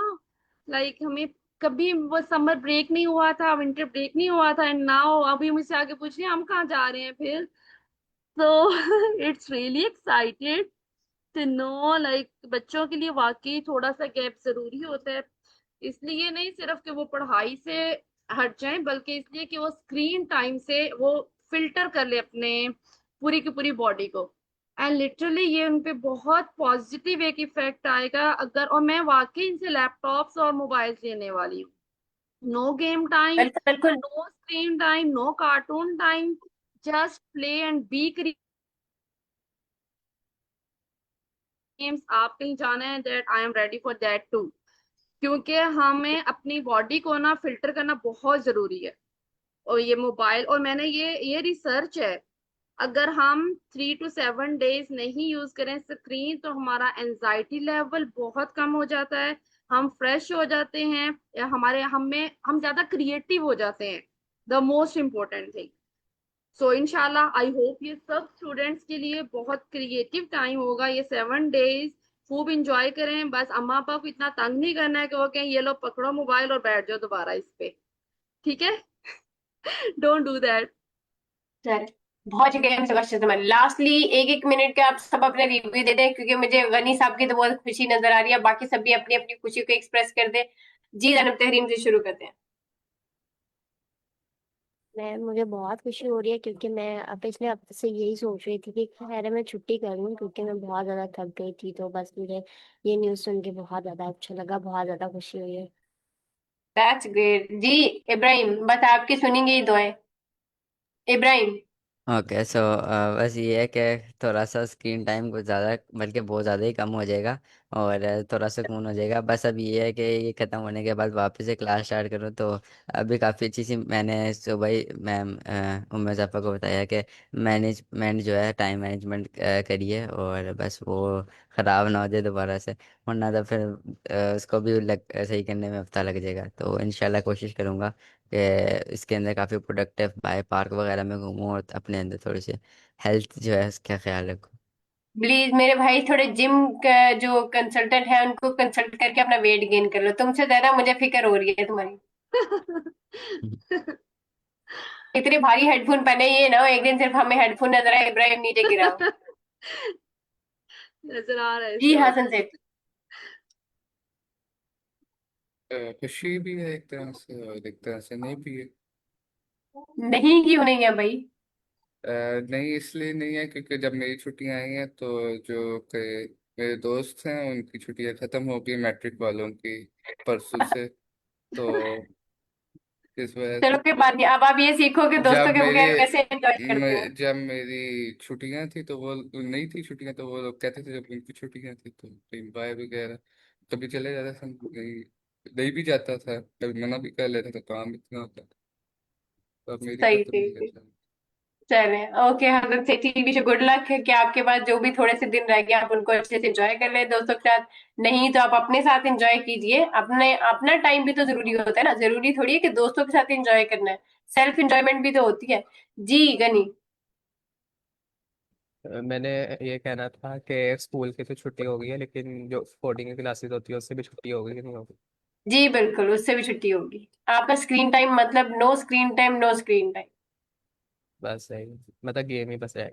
लाइक हमें कभी वो समर ब्रेक नहीं हुआ था, विंटर ब्रेक नहीं हुआ था, एंड नाउ अभी मुझसे आगे पूछ रही हैं हम कहाँ जा रहे हैं फिर। तो it's really excited to know, like बच्चों के लिए वाकई थोड़ा सा गैप जरूरी होता है। इसलिए नहीं सिर्फ कि वो पढ़ाई से हट जाएं, बल्कि इसलिए कि वो स्क्रीन टाइम से वो फिल्टर कर ले अपने पूरी की पूरी बॉडी को। एंड लिटरली ये उनपे बहुत पॉजिटिव एक इफेक्ट आएगा अगर, और मैं वाकई इनसे लैपटॉप्स और मोबाइल्स लेने वाली हूँ। नो गेम टाइम, बिल्कुल बिल्कुल। No screen time, no cartoon time, just play and be games. आप कहीं जाना है, that I am ready for that too, क्योंकि हमें अपनी बॉडी को ना फिल्टर करना बहुत जरूरी है। और ये मोबाइल, और मैंने ये रिसर्च है, अगर हम 3 to 7 days नहीं यूज करें स्क्रीन तो हमारा एंजाइटी लेवल बहुत कम हो जाता है, हम फ्रेश हो जाते हैं, या हम ज्यादा क्रिएटिव हो जाते हैं। The most important thing. So इंशाल्लाह आई होप ये सब स्टूडेंट्स के लिए बहुत क्रिएटिव टाइम होगा ये 7 days। खूब इंजॉय करें, बस अम्मा पापा को इतना तंग नहीं करना है कि वो कहें ये लो पकड़ो मोबाइल और बैठ जाओ दोबारा इस पे। ठीक है। Don't do that. सर बहुत शुक्रिया मिस्टर कस्टमर। लास्टली 1-1 मिनट के आप सब अपने रिव्यू दे दें, क्योंकि मुझे गनी साहब की तो बहुत खुशी नजर आ रही है, बाकी सब भी अपनी अपनी खुशी को एक्सप्रेस कर दे। जी जनाब तहरीम से शुरू करते हैं। मुझे बहुत खुशी हो रही है क्योंकि मैं पिछले हफ्ते से यही सोच रही थी कि खैर मैं छुट्टी कर लूँ, क्योंकि मैं बहुत ज़्यादा थक गई थी। तो बस मुझे ये न्यूज़ सुन के बहुत ज़्यादा अच्छा लगा, बहुत ज़्यादा खुशी हुई है। That's great. जी इब्राहिम, बस आपकी सुनेंगे ही दुआएं। इब्राहिम। ओके सो बस ये है कि थोड़ा सा स्क्रीन टाइम कुछ ज़्यादा बल्कि बहुत ज़्यादा ही कम हो जाएगा और थोड़ा सुकून हो जाएगा। बस अब ये है कि ये ख़त्म होने के बाद वापस से क्लास स्टार्ट करूँ तो अभी काफ़ी अच्छी सी मैंने सुबह ही मैम उम्मे ज़फ़ा को बताया कि मैनेजमेंट जो है टाइम मैनेजमेंट करिए और बस वो ख़राब ना हो जाए दोबारा से, वरना तो फिर उसको भी सही करने में हफ्ता लग जाएगा। तो इंशाल्लाह कोशिश करूँगा कि इसके अंदर काफ़ी प्रोडक्टिव बाय पार्क वगैरह में घूमूं और अपने अंदर थोड़ी सी हेल्थ जो है उसका ख्याल रखूं। प्लीज मेरे भाई थोड़े जिम जो कंसल्टेंट है उनको कंसल्ट करके अपना वेट गेन कर लो, तुमसे ज्यादा मुझे फिक्र हो रही है तुम्हारी। इतने भारी हेडफोन पहने, ये ना हो एक दिन सिर्फ हमें हेडफोन नजर आए, इब्राहिम नीचे गिरा हो। नजर आ रहा है जी श्योर। हसन सेठ। खुशी भी है एक तरह से और एक तरह से नहीं भी है। नहीं क्यों नहीं है भाई? नहीं इसलिए नहीं है क्योंकि जब मेरी छुट्टियां आई हैं तो जो मेरे दोस्त हैं उनकी छुट्टियां खत्म हो गई, मैट्रिक वालों की परसों से। तो इस वजह चलो से कोई बात नहीं, अब आप ये सीखो कि दोस्तों के बगैर कैसे एंजॉय करते हो। जब मेरी छुट्टियां थी तो वो नहीं थी छुट्टियां तो वो लोग कहते थे जब उनकी छुट्टियां थी तो कहीं बाय वगैरह कभी चले जाता था, नहीं नहीं भी जाता था, कभी मना भी कर लेता था, काम इतना होता था। तो अब मेरी सही खत्म सही हुई है सही। चलो। चले ओके हजरत सेठी, विश गुड लक कि आपके पास जो भी थोड़े से दिन रह गए आप उनको अच्छे से एंजॉय कर ले दोस्तों के साथ। नहीं तो आप अपने साथ एंजॉय कीजिए, अपने अपना टाइम भी तो जरूरी होता है ना, जरूरी थोड़ी है कि दोस्तों के साथ एंजॉय करना है, सेल्फ एंजॉयमेंट भी तो होती है। जी गनी। मैंने ये कहना था कि स्कूल की तो छुट्टी हो गई है लेकिन जो कोडिंग की क्लासेस होती है उससे भी छुट्टी हो गई कि नहीं होगी? जी बिल्कुल, उससे भी छुट्टी होगी। आपका स्क्रीन टाइम मतलब no screen time, no screen time. बस सही, मतलब गेम ही बस है।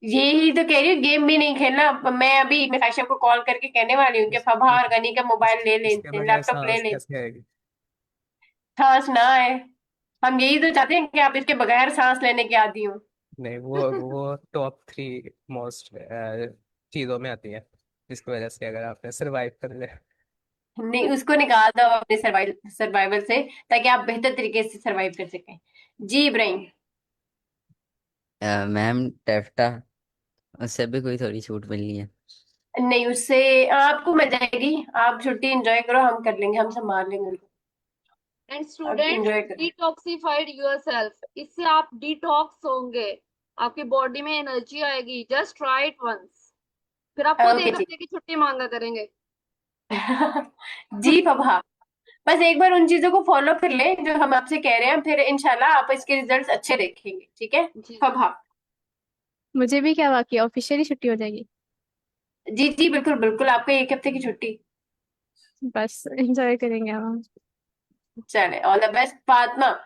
यही तो कह रही हूँ, गेम भी नहीं खेलना। मैं अभी मैं साक्षी को कॉल करके कहने वाली हूँ कि इस, फबा इस, और गनी का मोबाइल ले इसके लेते हैं, बगैर लैपटॉप ले सांस लेते कैसे आएगी? हैं। सांस ना आए, हम यही तो चाहते हैं कि आप इसके बगैर सांस लेने के आदी हो। नहीं, वो टॉप 3 मोस्ट चीज़ों में आती है जिसकी वजह से अगर आपने सरवाइव कर लिया। नहीं, उसको निकाल दो अपने सर्वाइवल सर्वाइवल से, ताकि आप बेहतर तरीके से सर्वाइव कर सकें। जी इब्राहिम। मैम टेफ्टा उससे भी कोई थोड़ी छूट मिलनी है। नहीं, उससे आपको मिल जाएगी, आप छुट्टी एंजॉय करो, हम कर लेंगे, हम संभाल लेंगे उनको। एंड आप स्टूडेंट्स, एंजॉय करो। डिटॉक्सिफाइड योरसेल्फ, इससे आप डिटॉक्स होंगे, आपकी बॉडी में एनर्जी आएगी। जस्ट ट्राई इट वंस, फिर आप खुद ओके एक जी। हफ्ते की छुट्टी मांगा करेंगे। जी फबा, बस एक बार उन चीजों को फॉलो कर ले जो हम आपसे कह रहे हैं, फिर इंशाल्लाह आप इसके रिजल्ट्स अच्छे देखेंगे, ठीक है? जी फबा। मुझे भी क्या वाकई ऑफिशियली छुट्टी हो जाएगी? जी जी बिल्कुल बिल्कुल, आपको एक हफ्ते की छुट्टी। बस एंजॉय करेंगे अब हम। चले, ऑल द बेस्ट फातिमा।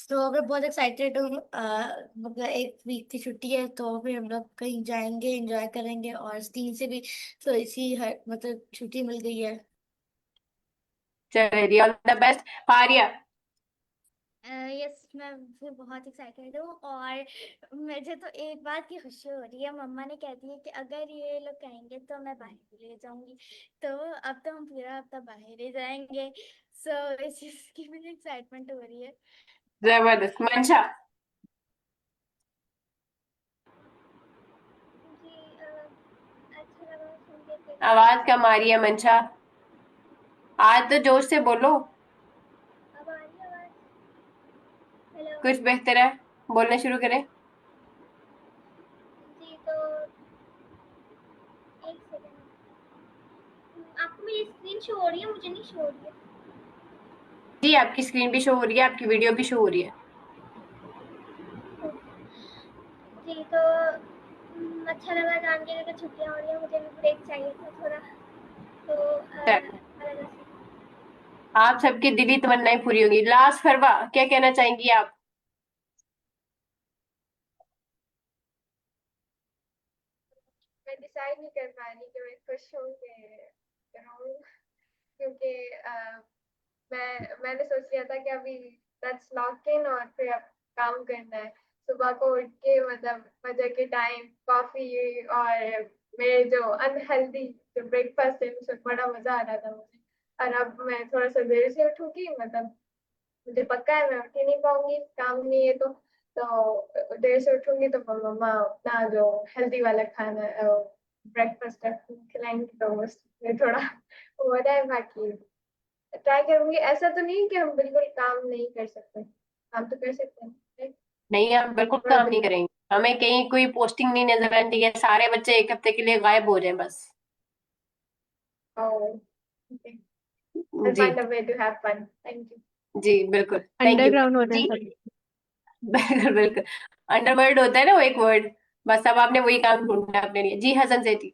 तो मैं बहुत एक्साइटेड हूँ। मतलब एक वीक की छुट्टी है तो फिर हम लोग कहीं जाएंगे, एंजॉय करेंगे, और स्टीन से भी तो इसी मतलब छुट्टी मिल गई है। चले, all the best Faria. Yes, मैं भी बहुत एक्साइटेड हूँ। और मुझे तो एक बात की खुशी हो रही है, मम्मा ने कहती है कि अगर ये लोग कहेंगे तो मैं बाहर भी ले जाऊंगी। तो अब तो हम पूरा हफ्ता बाहर ही जाएंगे। सो इस चीज की मुझे एक्साइटमेंट हो रही है। जबरदस्त मंशा। जी अच्छा लगा सुन के कि आवाज कम आ रही है मंशा, आज तो जोश से बोलो। अब आ रही है आवाज। हेलो। कुछ बेहतर है, बोलना शुरू करें। जी तो एक सेकंड, आपको मेरी स्क्रीन शो हो रही है? मुझे नहीं शो हो रही है। जी आपकी स्क्रीन भी शो हो रही है, आपकी वीडियो भी शो हो रही है। जी तो अच्छा लगा जान के कि छुट्टियां हो रही है, मुझे भी ब्रेक चाहिए था थोड़ा। तो चलो, अच्छा लगा। आप सबकी दिली तमन्नाएं पूरी होगी। लास्ट फरवा, क्या कहना चाहेंगी आप? मैं डिसाइड नहीं कर पा रही कि मैं खुश हूँ कि रहूँ, क्योंकि मैंने सोच लिया था कि अभी लेट्स लॉक इन और फिर अब काम करना है। सुबह को उठ के मतलब मजे के टाइम कॉफी और मेरे जो अनहेल्दी जो ब्रेकफास्ट है उसमें बड़ा मजा आ रहा था मुझे। और अब मैं थोड़ा सा देर से उठूंगी, मतलब मुझे पक्का है मैं उठ ही नहीं पाऊंगी, काम नहीं है तो देर से उठूंगी तो मम्मा अपना जो हेल्दी वाला खाना ब्रेकफास्ट खिलाएंगी, तो उसमें थोड़ा हो रहा है। बाकी ट्राई करूंगी। ऐसा तो नहीं कि हम बिल्कुल काम नहीं कर सकते, काम तो कर सकते हैं, right? नहीं, हम बिल्कुल थोड़ा काम नहीं बहुत। करेंगे, हमें कहीं कोई पोस्टिंग नहीं नजर आनी चाहिए, सारे बच्चे एक हफ्ते के लिए गायब हो जाएं बस। Oh, okay. I'll ji find a way to have fun. Thank you. जी बिल्कुल, थैंक यू अंडरग्राउंड होते हैं जी। सब। बिल्कुल बिल्कुल, अंडरवर्ल्ड होता है ना वो एक वर्ड, बस अब आपने वही काम ढूंढना है अपने लिए। जी हसन सेठी।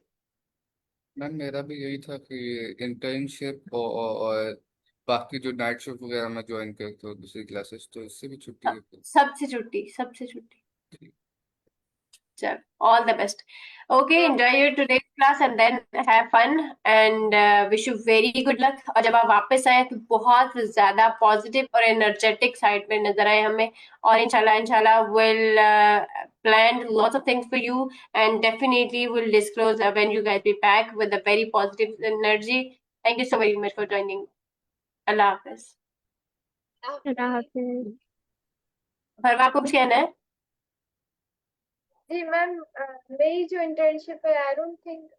मैम मेरा भी यही था कि इंटर्नशिप और बाकी जो नाइट शिफ्ट वगैरह मैं ज्वाइन करता हूँ दूसरी क्लासेस, तो इससे भी छुट्टी है फिर। सबसे छुट्टी, सबसे छुट्टी। चल, all the best. Okay, enjoy your today's class and then have fun and wish you very good luck. और जब आप वापस आए तो बहुत ज्यादा पॉजिटिव और एनर्जेटिक साइड पे नजर आए हमें, और इंशाल्लाह इंशाल्लाह will plan lots of things for you and definitely will disclose when you guys be back with a very positive energy. Thank you so very much for joining. Allah हाफिज। अल्लाह हाफिज। फरवा, आपको कुछ कहना है? जी मैम, मेरी जो इंटर्नशिप है आई डोंट थिंक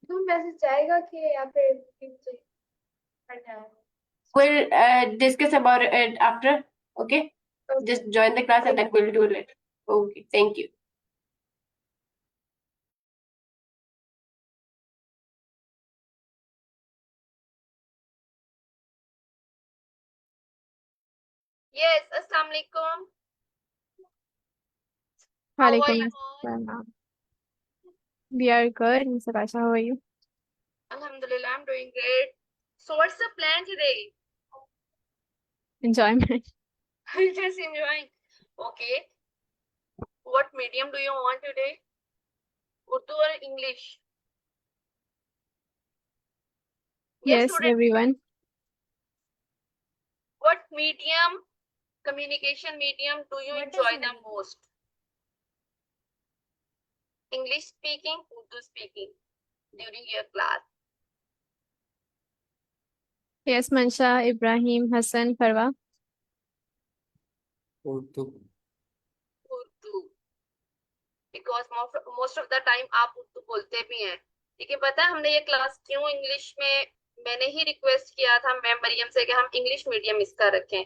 तो मैसेज आएगा कि यहाँ पे मुझे पढ़ना है। We'll discuss about it after. Okay. Just Okay. join the class and then we'll do it. Okay. Thank you. Yes, Assalamu alaikum. How are वालेकुम you all? अस्सलाम। We are good. Mr. Aisha, how are you? Alhamdulillah, I'm doing great. So what's the plan today? Enjoyment. Just enjoying. Okay. What medium do you want today? Urdu or English? Yes, Yes, student. everyone. What medium, communication medium do you What is enjoy the medium? most? English speaking, Urdu speaking during your class. Yes, Mansha, Ibrahim, Hassan, Farwa. Urdu. Urdu. Because most of the time आप उर्दू बोलते भी हैं। लेकिन पता है हमने ये class क्यों इंग्लिश में, मैंने ही रिक्वेस्ट किया था मैम मरियम से कि हम इंग्लिश मीडियम इसका रखें,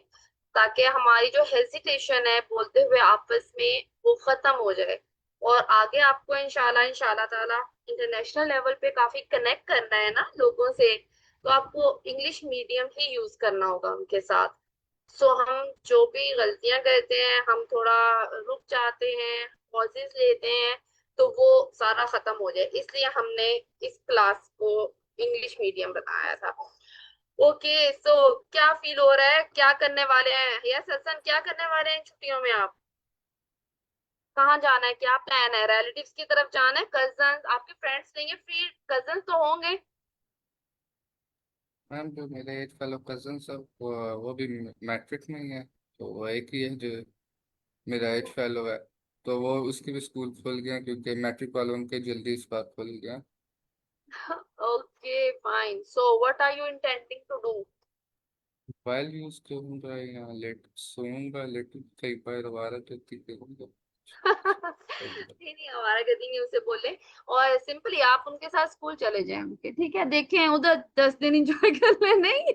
ताकि हमारी जो हेजिटेशन है बोलते हुए आपस में वो खत्म हो जाए। और आगे आपको इंशाल्लाह इंशाल्लाह ताला इंटरनेशनल लेवल पे काफी कनेक्ट करना है ना लोगों से, तो आपको इंग्लिश मीडियम ही यूज करना होगा उनके साथ। सो हम जो भी गलतियां करते हैं, हम थोड़ा रुक जाते हैं, पॉजेस लेते हैं, तो वो सारा खत्म हो जाए, इसलिए हमने इस क्लास को इंग्लिश मीडियम बनाया था। ओके, सो क्या फील हो रहा है, क्या करने वाले हैं? यस हसन, क्या करने वाले हैं छुट्टियों में आप? कहाँ जाना है, क्या प्लान है? रिलेटिव्स की तरफ जाना है? कजन, आपके फ्रेंड्स नहीं है? फ्री कजन तो होंगे। मैम जो मेरे एज फेलो कजन सब वो भी मैट्रिक में ही है, तो वो एक ही है जो मेरा एज फेलो है। तो वो उसकी भी स्कूल खुल गया क्योंकि मैट्रिक वालों के जल्दी इस बार खुल गया। Okay fine, so what are you intending to do? Mobile use करूंगा या लेट सोऊंगा, लेकिन कई बार दोबारा गलती करूंगा। नहीं नहीं, हमारा गति नहीं उसे बोले, और सिंपली आप उनके साथ स्कूल चले जाएं उनके, ठीक है? देखें उधर 10 दिन एंजॉय कर ले, नहीं?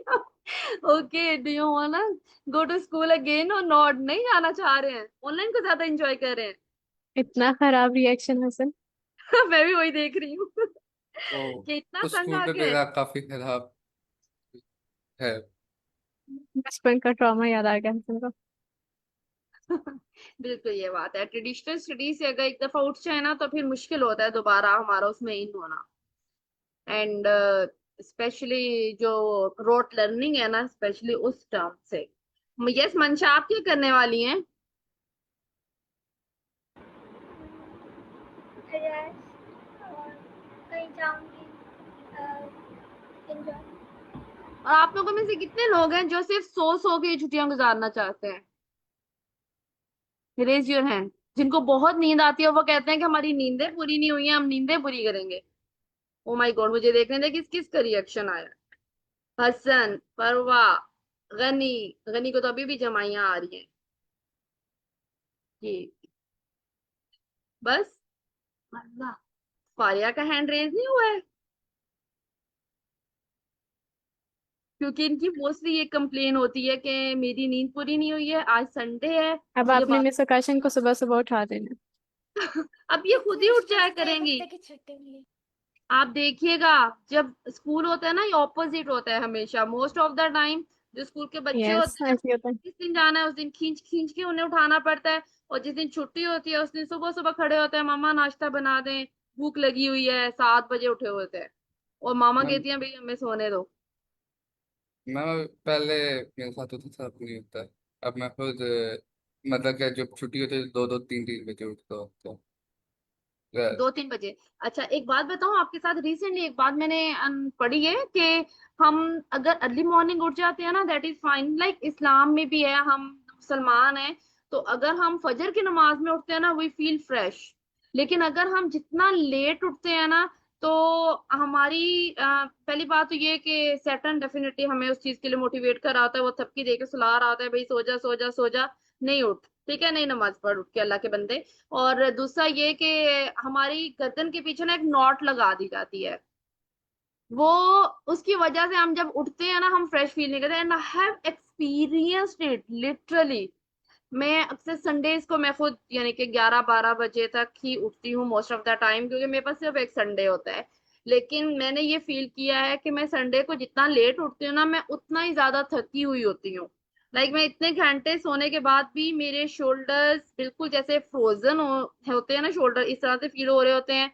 Okay, do you wanna go to school again और नॉट? नहीं जाना चाह रहे हैं, ऑनलाइन को ज्यादा एंजॉय कर रहे हैं? इतना खराब रिएक्शन हसन। मैं भी वही देख रही हूँ तो कि इतना उस तंग स्कूल आ में गए। मेरा काफी खराब है। बचपन का ट्रॉमा याद आ गया हसन को। बिल्कुल ये बात है, ट्रेडिशनल स्टडी से अगर एक दफा उठ जाए ना तो फिर मुश्किल होता है दोबारा हमारा उसमें इन होना। एंड स्पेशली जो रोट लर्निंग है ना, स्पेशली उस टर्म से। यस मंशा, आप क्या करने वाली हैं? यस, और कहीं जाऊंगी एंजॉय। और आप लोगों में से कितने लोग हैं जो सिर्फ सो के छुट्टियां गुजारना चाहते हैं? Raise your hand. जिनको बहुत नींद आती है, वो कहते हैं कि हमारी नींदें पूरी नहीं हुई हैं, हम नींदें पूरी करेंगे। ओ माय गॉड, मुझे देखने दे किस किस का रिएक्शन आया। हसन, परवा, गनी, गनी को तो अभी भी जमाइयां आ रही हैं जी। बस, अल्लाह, फारिया का हैंड रेज नहीं हुआ है, क्योंकि इनकी मोस्टली ये कंप्लेन होती है कि मेरी नींद पूरी नहीं हुई है, आज संडे है अब मुझे आपने बात। मिस आकाशन को सुबह सुबह उठा देना। अब ये खुद ही उठ जाया ट्यूसडे एक करेंगी। हफ्ते की छुट्टी मिली। आप देखिएगा, जब स्कूल होता है ना, ये ऑपोजिट होता है हमेशा, मोस्ट ऑफ द टाइम जो स्कूल के बच्चे यस, होते हैं, ऐसे ही होता है। जिस दिन जाना है उस दिन खींच खींच के उन्हें उठाना पड़ता है, और जिस दिन छुट्टी होती है उस दिन सुबह सुबह खड़े होते हैं, मामा नाश्ता बना दें, भूख लगी हुई है, 7 बजे उठे होते हैं, और मामा मैं कहती हैं भाई हमें सोने दो। मैं पहले मेरे साथ होता था, अब नहीं होता है। अब मैं खुद मतलब क्या, जब छुट्टी होती है 2-2 3-3 बजे उठता हूँ तो 2-3 बजे। अच्छा, एक बात बताऊं आपके साथ, रिसेंटली एक बात मैंने पढ़ी है कि हम अगर अर्ली मॉर्निंग उठ जाते हैं ना, दैट इज फाइन, लाइक इस्लाम में भी है, हम मुसलमान हैं, तो अगर हम फजर की नमाज में उठते हैं ना, वी फील फ्रेश। लेकिन अगर हम जितना लेट उठते हैं ना, तो हमारी पहली बात तो ये है कि सैटर्न डेफिनेटली हमें उस चीज के लिए मोटिवेट कर रहा होता है, वो थपकी दे के सुला रहा होता है, भाई सो जा सो जा सो जा, नहीं उठ, ठीक है, नहीं नमाज पढ़ उठ के, अल्लाह के बंदे। और दूसरा ये कि हमारी गर्दन के पीछे ना एक नॉट लगा दी जाती है, वो उसकी वजह से हम जब उठते हैं ना, हम फ्रेश फील नहीं करते, and I have experienced it literally. मैं अक्सर संडेज को मैं खुद यानी कि 11-12 बजे तक ही उठती हूँ मोस्ट ऑफ द टाइम, क्योंकि मेरे पास सिर्फ एक संडे होता है। लेकिन मैंने ये फील किया है कि मैं संडे को जितना लेट उठती हूँ ना, मैं उतना ही ज्यादा थकी हुई होती हूँ। लाइक मैं इतने घंटे सोने के बाद भी मेरे शोल्डर्स बिल्कुल जैसे फ्रोजन होते हैं ना, शोल्डर इस तरह से फील हो रहे होते हैं।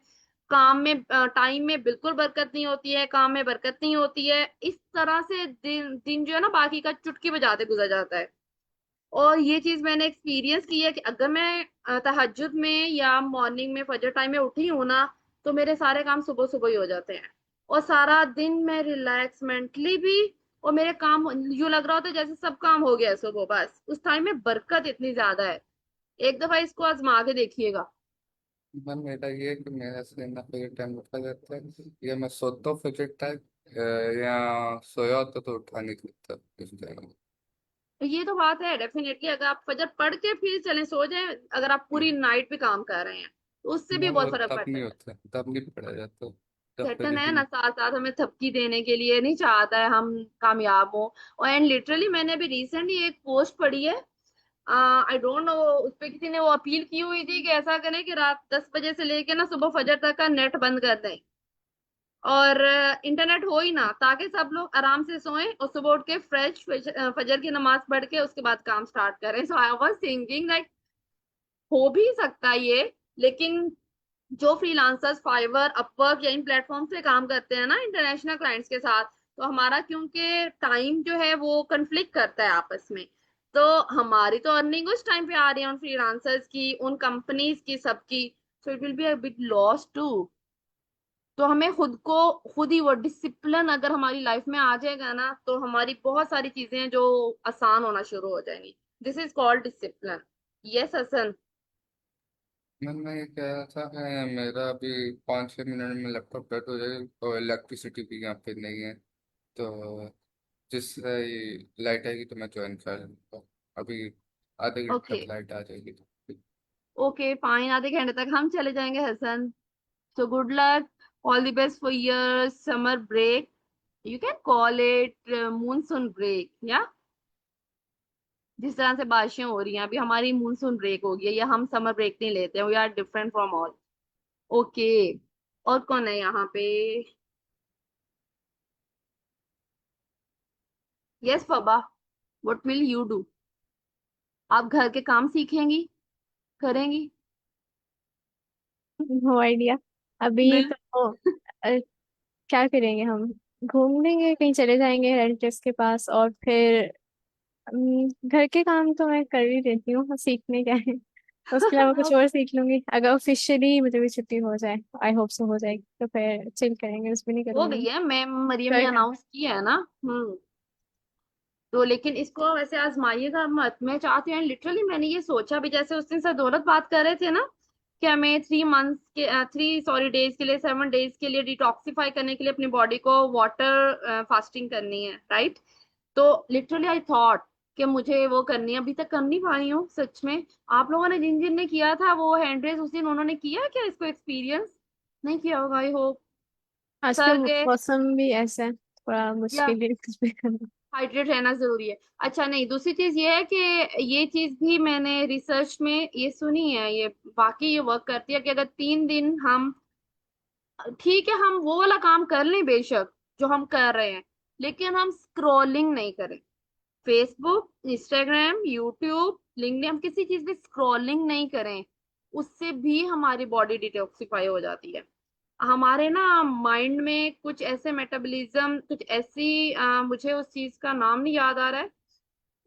काम में टाइम में बिल्कुल बरकत नहीं होती है, काम में बरकत नहीं होती है, इस तरह से दिन दिन जो है ना, बाकी का चुटकी बजाते गुजर जाता है। और ये चीज मैंने एक्सपीरियंस की है कि अगर मैं तहज्जुद में या मॉर्निंग में फजर टाइम में उठी हूं ना, तो मेरे सारे काम सुबह सुबह ही हो जाते हैं, और सारा दिन मैं रिलैक्स मेंटली भी, और मेरे काम यूं लग रहा होता है जैसे सब काम हो गया है सुबह, बस उस टाइम में बरकत इतनी ज्यादा है। एक दफा इसको आजमा के देखिएगा। मन मेरा ये है कि मेरा से ना फजर टाइम उठा जाता है, या मैं सोता हूँ फजर टाइम, या सोया होता तो उठा नहीं सकता इस टाइम। तो ये तो बात है डेफिनेटली, अगर आप फजर पढ़ के फिर चले सो जाए, अगर आप पूरी नाइट भी काम कर रहे हैं, तो उससे भी ना वो बहुत फर्क तब पड़ता नहीं है। होता, तब नहीं पढ़ा जाता, तब सेटन पूरे है ना, दिन। साथ साथ हमें थपकी देने के लिए नहीं चाहता है हम कामयाब हो। और एंड लिटरली मैंने अभी रिसेंटली एक पोस्ट पढ़ी है, आई डोंट नो, उस पे किसी ने वो अपील की हुई थी कि ऐसा करें कि रात 10 बजे से लेके ना सुबह फजर तक का नेट बंद कर दें, और इंटरनेट हो ही ना, ताकि सब लोग आराम से सोएं और सुबह उठ के फ्रेश फजर की नमाज पढ़ के उसके बाद काम स्टार्ट करें। सो आई वाज थिंकिंग लाइक हो भी सकता है ये, लेकिन जो फ्रीलांसर्स फाइवर अपवर्क या इन प्लेटफॉर्म पे काम करते हैं ना इंटरनेशनल क्लाइंट्स के साथ, तो हमारा क्योंकि टाइम जो है वो कन्फ्लिक्ट करता है आपस में, तो हमारी तो अर्निंग उस टाइम पे आ रही है उन फ्रीलांसर्स की, उन कंपनीज की, सबकी, so it will be a bit loss too. तो हमें खुद को खुद ही वो डिसिप्लिन अगर हमारी लाइफ में आ जाएगा ना, तो हमारी बहुत सारी चीजें हैं जो आसान होना शुरू हो जाएंगी। This is called discipline. Yes Hasan. मैं ये कह रहा था कि मेरा अभी 5-6 मिनट में लैपटॉप डेड हो जाएगा, और इलेक्ट्रिसिटी भी यहाँ पे नहीं है, तो जिस लाइट आएगी तो मैं ज्वाइन कर लूँगा। अभी आधे घंटे ओके, तक लाइट आ जाएगी तो। ओके फाइन, आधे घंटे तक हम चले जाएंगे Hasan. So good luck. All the best for your summer break. You can call it monsoon break, yeah? जिस तरह से बारिशें हो रही हैं अभी, हमारी मानसून ब्रेक हो गई है, या हम समर ब्रेक नहीं लेते हैं, we are different from all. Okay, और कौन है यहाँ पे? Yes Faba, what will you do? आप घर के काम सीखेंगी, करेंगी? No idea. अभी नहीं। तो क्या करेंगे हम? घूम लेंगे, कहीं चले जाएंगे रिलेटिव्स के पास, और फिर घर के काम तो मैं कर ही देती हूँ, सीखने क्या है। उसके अलावा कुछ और सीख लूंगी अगर ऑफिशियली मुझे भी छुट्टी हो जाए। आई होप सो हो जाएगी, तो फिर चिल करेंगे, उसमें नहीं हो करूंगी। गई है, मैम मरियम ने ट्राई कर। अनाउंस किया है ना। हम्म। तो लेकिन इसको वैसे आजमाइएगा मत, मैं चाहती हूँ लिटरली, मैंने ये सोचा भी, जैसे उस दिन सर दौलत बात कर रहे थे ना कि हमें 3 मंथ्स के 3 डेज के लिए, 7 डेज के लिए डिटॉक्सिफाई करने के लिए अपनी बॉडी को वाटर फास्टिंग करनी है, राइट? तो लिटरली आई थॉट कि मुझे वो करनी है, अभी तक कर नहीं पाई हूँ सच में। आप लोगों ने जिन जिन ने किया था वो हैंड रेस उस दिन, उन्होंने किया क्या इसको एक्सपीरियंस? नहीं किया होगा आई होप। आज के सर के मौसम भी ऐसा है, थोड़ा या मुश्किल है कुछ भी करना। हाइड्रेट रहना जरूरी है। अच्छा नहीं, दूसरी चीज ये है कि ये चीज भी मैंने रिसर्च में ये सुनी है, ये वाकई ये वर्क करती है कि अगर 3 दिन हम, ठीक है हम वो वाला काम कर लें बेशक जो हम कर रहे हैं, लेकिन हम स्क्रॉलिंग नहीं करें। फेसबुक, इंस्टाग्राम, यूट्यूब, लिंक्डइन, हम किसी चीज पे स्क्रॉलिंग नहीं करें। उससे भी हमारी बॉडी डिटॉक्सिफाई हो जाती है। हमारे ना माइंड में कुछ ऐसे मेटाबॉलिज्म, कुछ ऐसी मुझे उस चीज का नाम नहीं याद आ रहा है,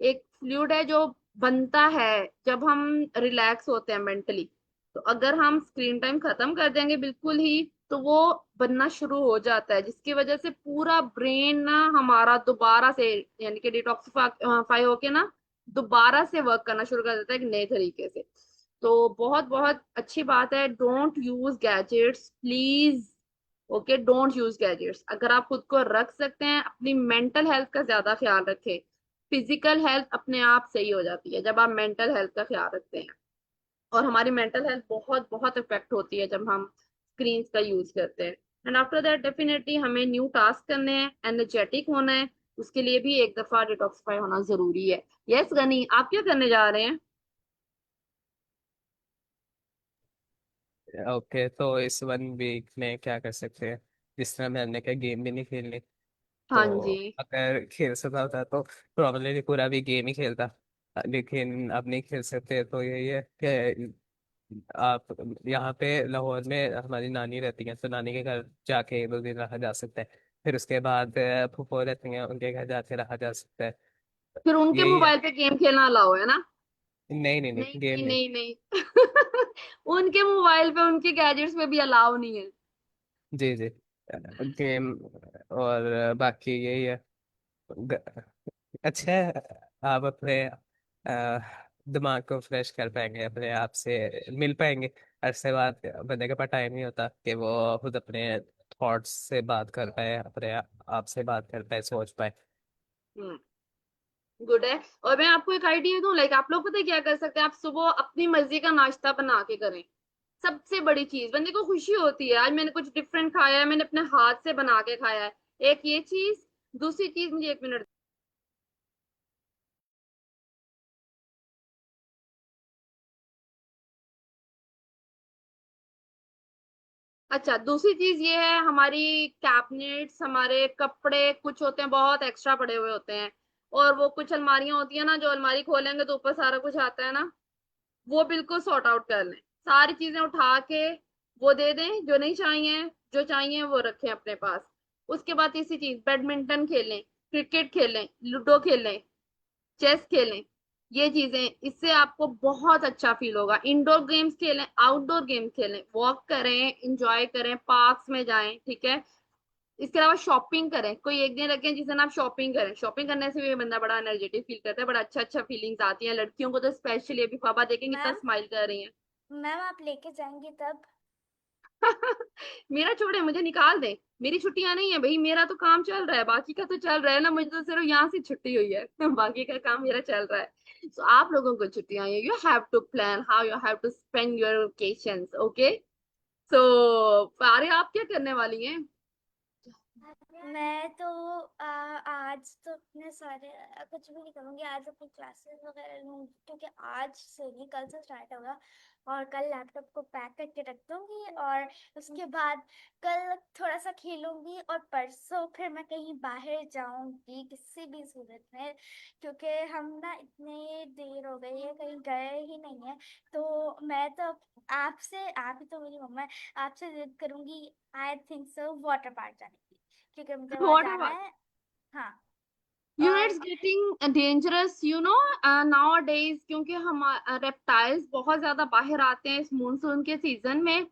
एक फ्लूइड है जो बनता है जब हम रिलैक्स होते हैं मेंटली। तो अगर हम स्क्रीन टाइम खत्म कर देंगे बिल्कुल ही, तो वो बनना शुरू हो जाता है, जिसकी वजह से पूरा ब्रेन ना हमारा दोबारा से, यानी कि डिटॉक्सिफाई होके ना दोबारा से वर्क करना शुरू कर देता है एक नए तरीके से। तो बहुत बहुत अच्छी बात है, don't use gadgets please. Okay, don't use gadgets. अगर आप खुद को रख सकते हैं, अपनी मेंटल हेल्थ का ज्यादा ख्याल रखें। फिजिकल हेल्थ अपने आप सही हो जाती है जब आप मेंटल हेल्थ का ख्याल रखते हैं। और हमारी मेंटल हेल्थ बहुत बहुत इफेक्ट होती है जब हम स्क्रीन का यूज करते हैं। एंड आफ्टर दैट डेफिनेटली हमें न्यू टास्क करने हैं, एनर्जेटिक होना है, उसके लिए भी एक दफा डिटॉक्सिफाई होना जरूरी है। यस गनी, आप क्या करने जा रहे हैं? ओके, तो इस 1 वीक में क्या कर सकते हैं? जिस तरह मैंने कहा गेम भी नहीं खेलनी, हाँ तो जी। अगर खेल सकता होता तो प्रॉब्लली पूरा भी गेम ही खेलता। लेकिन अब नहीं खेल सकते, तो यही है कि आप यहाँ पे लाहौर में हमारी नानी रहती है, तो नानी के घर जाके 1-2 दिन रहा जा सकता है। फिर उसके बाद फूफो रहती हैं, उनके घर जाके रहा जा सकता है। फिर उनके यही है। मोबाइल पे गेम खेलना अलाउ है ना? नहीं नहीं नहीं नहीं, गेम नहीं नहीं। नहीं नहीं। उनके मोबाइल पे उनके गैजेट्स में भी अलाउ नहीं है। जी जी, गेम। और बाकी यही है। ग- अच्छा है, आप अपने दिमाग को फ्रेश कर पाएंगे, अपने आप से मिल पाएंगे। अरसे बाद बंदे के पास टाइम नहीं होता कि वो खुद अपने थॉट्स से बात कर पाए, अपने आप से बात कर पाए, सोच पाए। हम्म, गुड है। और मैं आपको एक आइडिया दूं, लाइक आप लोग पता है क्या कर सकते हैं? आप सुबह अपनी मर्जी का नाश्ता बना के करें। सबसे बड़ी चीज, बंदे को खुशी होती है आज मैंने कुछ डिफरेंट खाया है, मैंने अपने हाथ से बना के खाया है। एक ये चीज। दूसरी चीज, मुझे 1 मिनट। अच्छा, दूसरी चीज ये है, हमारी कैबिनेट्स, हमारे कपड़े कुछ होते हैं बहुत एक्स्ट्रा पड़े हुए होते हैं, और वो कुछ अलमारियां होती है ना, जो अलमारी खोलेंगे तो ऊपर सारा कुछ आता है ना, वो बिल्कुल सॉर्ट आउट कर लें। सारी चीजें उठा के वो दे दें, जो नहीं चाहिए, जो चाहिए वो रखें अपने पास। उसके बाद तीसरी चीज, बैडमिंटन खेलें, क्रिकेट खेलें, लूडो खेलें, चेस खेलें। ये चीजें, इससे आपको बहुत अच्छा फील होगा। इंडोर गेम्स खेलें, आउटडोर गेम्स खेलें, वॉक करें, इंजॉय करें, पार्क्स में जाएं, ठीक है। इसके अलावा शॉपिंग करें, कोई एक दिन रखें जिस दिन आप शॉपिंग करें। शॉपिंग करने से भी बंदा बड़ा एनर्जेटिक फील करता है, बड़ा अच्छा अच्छा फीलिंग्स आती हैं लड़कियों को तो स्पेशली। अभी पापा देखेंगे कितना मैम स्माइल कर रही हैं। मैम आप लेके जाएंगी तब? मेरा छोड़े, मुझे निकाल दे। मेरी छुट्टियां नहीं है भाई, मेरा तो काम चल रहा है, बाकी का तो चल रहा है ना, मुझे तो सिर्फ यहाँ से छुट्टी हुई है। बाकी का काम मेरा चल रहा है। सो आप लोगों को छुट्टियां हैं, you have to plan how you have to spend your vacations. Okay, so पारे आप क्या करने वाली हैं? मैं तो आज तो अपने सारे कुछ भी नहीं करूँगी। आज अपनी क्लासेस वगैरह लूँगी, क्योंकि आज से नहीं कल से स्टार्ट होगा। और कल लैपटॉप को पैक करके रख दूँगी, और उसके बाद कल थोड़ा सा खेलूँगी, और परसों फिर मैं कहीं बाहर जाऊँगी किसी भी सूरत में, क्योंकि हम ना इतने देर हो गई है कहीं गए ही नहीं है। तो मैं तो आपसे, आप ही तो मेरी मम्मा है, आपसे जिद करूँगी, I think so, water park जाने की, क्योंकि मुझे वहां व्हाट जाना है। हाँ। यू नो, और it's getting dangerous, you know, now days, क्योंकि हम रेप्टाइल्स बहुत ज्यादा बाहर आते हैं इस मानसून के सीजन में।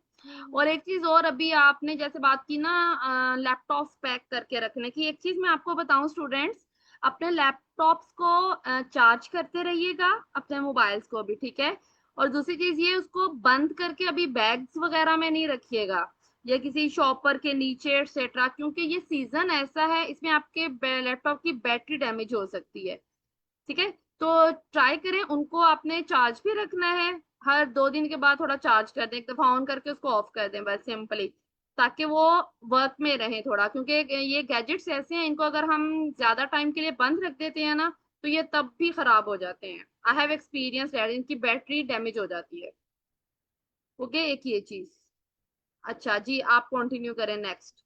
और एक चीज और, अभी आपने जैसे बात की ना लैपटॉप्स पैक करके रखने की, एक चीज मैं आपको बताऊं स्टूडेंट्स, अपने लैपटॉप्स को चार्ज करते रहिएगा, अपने मोबाइल्स को भी, ठीक है। और दूसरी चीज ये, उसको बंद करके अभी बैग्स वगैरह में नहीं रखिएगा। या किसी शॉपर के नीचे एक्सेट्रा, क्योंकि ये सीजन ऐसा है इसमें आपके लैपटॉप की बैटरी डैमेज हो सकती है। ठीक है, तो ट्राई करें उनको आपने चार्ज भी रखना है, हर 2 दिन के बाद थोड़ा चार्ज कर दें, एक दफा ऑन करके उसको ऑफ कर दें बस सिंपली, ताकि वो वर्क में रहे थोड़ा, क्योंकि ये गैजेट्स ऐसे हैं इनको अगर हम ज्यादा टाइम के लिए बंद रख देते हैं ना तो ये तब भी खराब हो जाते हैं। आई हैव एक्सपीरियंस, इनकी बैटरी डैमेज हो जाती है। ओके, एक ये चीज। अच्छा जी, आप कंटिन्यू करें नेक्स्ट।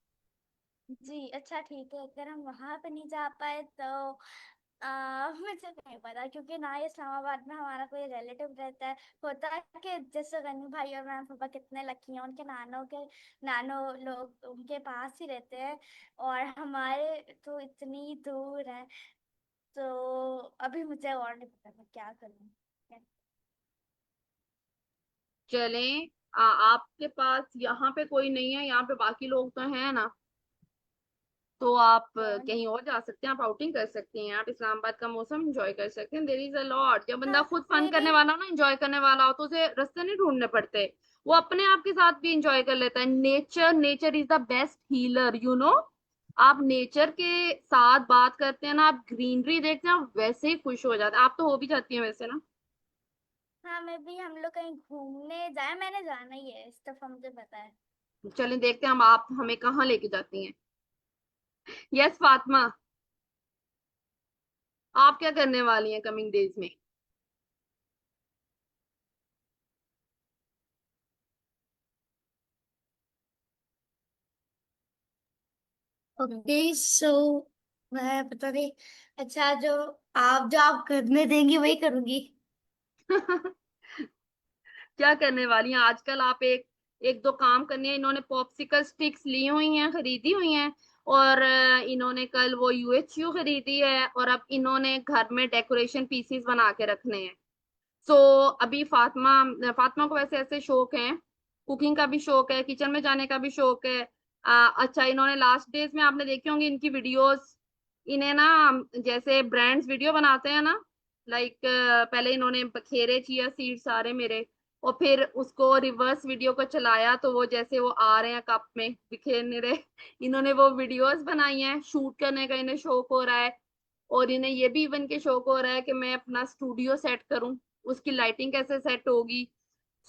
जी अच्छा ठीक है, अगर हम वहां पे नहीं जा पाए तो मुझे नहीं पता, क्योंकि ना ही इस्लामाबाद में हमारा कोई रिलेटिव रहता है। होता है कि जैसे गनी भाई और मैम पापा कितने लकी हैं, उनके नानो लोग उनके पास ही रहते हैं, और हमारे तो इतनी दूर है। तो अभी मुझे और नहीं पता मैं क्या करूँ। चलें, आपके पास यहाँ पे कोई नहीं है, यहाँ पे बाकी लोग तो हैं ना, तो आप कौन? कहीं और जा सकते हैं, आप आउटिंग कर सकते हैं, आप इस्लामाबाद का मौसम एंजॉय कर सकते हैं। देयर इज अ लॉट, जब बंदा हाँ खुद फन मे करने बी। वाला हो ना, एंजॉय करने वाला हो, तो उसे रास्ते नहीं ढूंढने पड़ते, वो अपने आप के साथ भी एंजॉय कर लेता है। Nature is the best healer, you know. आप नेचर के साथ बात करते हैं ना, आप ग्रीनरी देखते हैं, आप वैसे ही खुश हो जाते हैं। आप तो हो भी जाती हैं वैसे ना। हाँ मे बी हम लोग कहीं घूमने जाए, मैंने जाना ही है इस दफा, मुझे पता है। चलें देखते हैं हम, आप हमें कहाँ लेके जाती हैं। यस फातिमा, आप क्या करने वाली हैं कमिंग डेज में? ओके सो मैं पता नहीं। अच्छा, जो आप करने देंगी वही करूंगी। क्या करने वाली हैं आजकल आप? एक एक दो काम करने हैं। इन्होंने पॉप्सिकल स्टिक्स ली हुई हैं, खरीदी हुई हैं, और इन्होंने कल वो यूएचयू खरीदी है, और अब इन्होंने घर में डेकोरेशन पीसीस बना के रखने हैं। सो अभी फातिमा फातिमा को वैसे ऐसे शौक है, कुकिंग का भी शौक है, किचन में जाने का भी शौक है। अच्छा, इन्होंने लास्ट डेज में आपने देखे होंगे इनकी वीडियोस, इन्हें ना जैसे ब्रांड्स वीडियो बनाते हैं ना, लाइक पहले इन्होंने बखेरे चिया सीड सारे मेरे, और फिर उसको रिवर्स वीडियो को चलाया तो वो जैसे वो आ रहे हैं कप में बिखेरने रहे। इन्होंने वो वीडियोस बनाई हैं, शूट करने का इन्हें शौक हो रहा है, और इन्हें ये भी इवन के शौक हो रहा है कि मैं अपना स्टूडियो सेट करूं, उसकी लाइटिंग कैसे सेट होगी।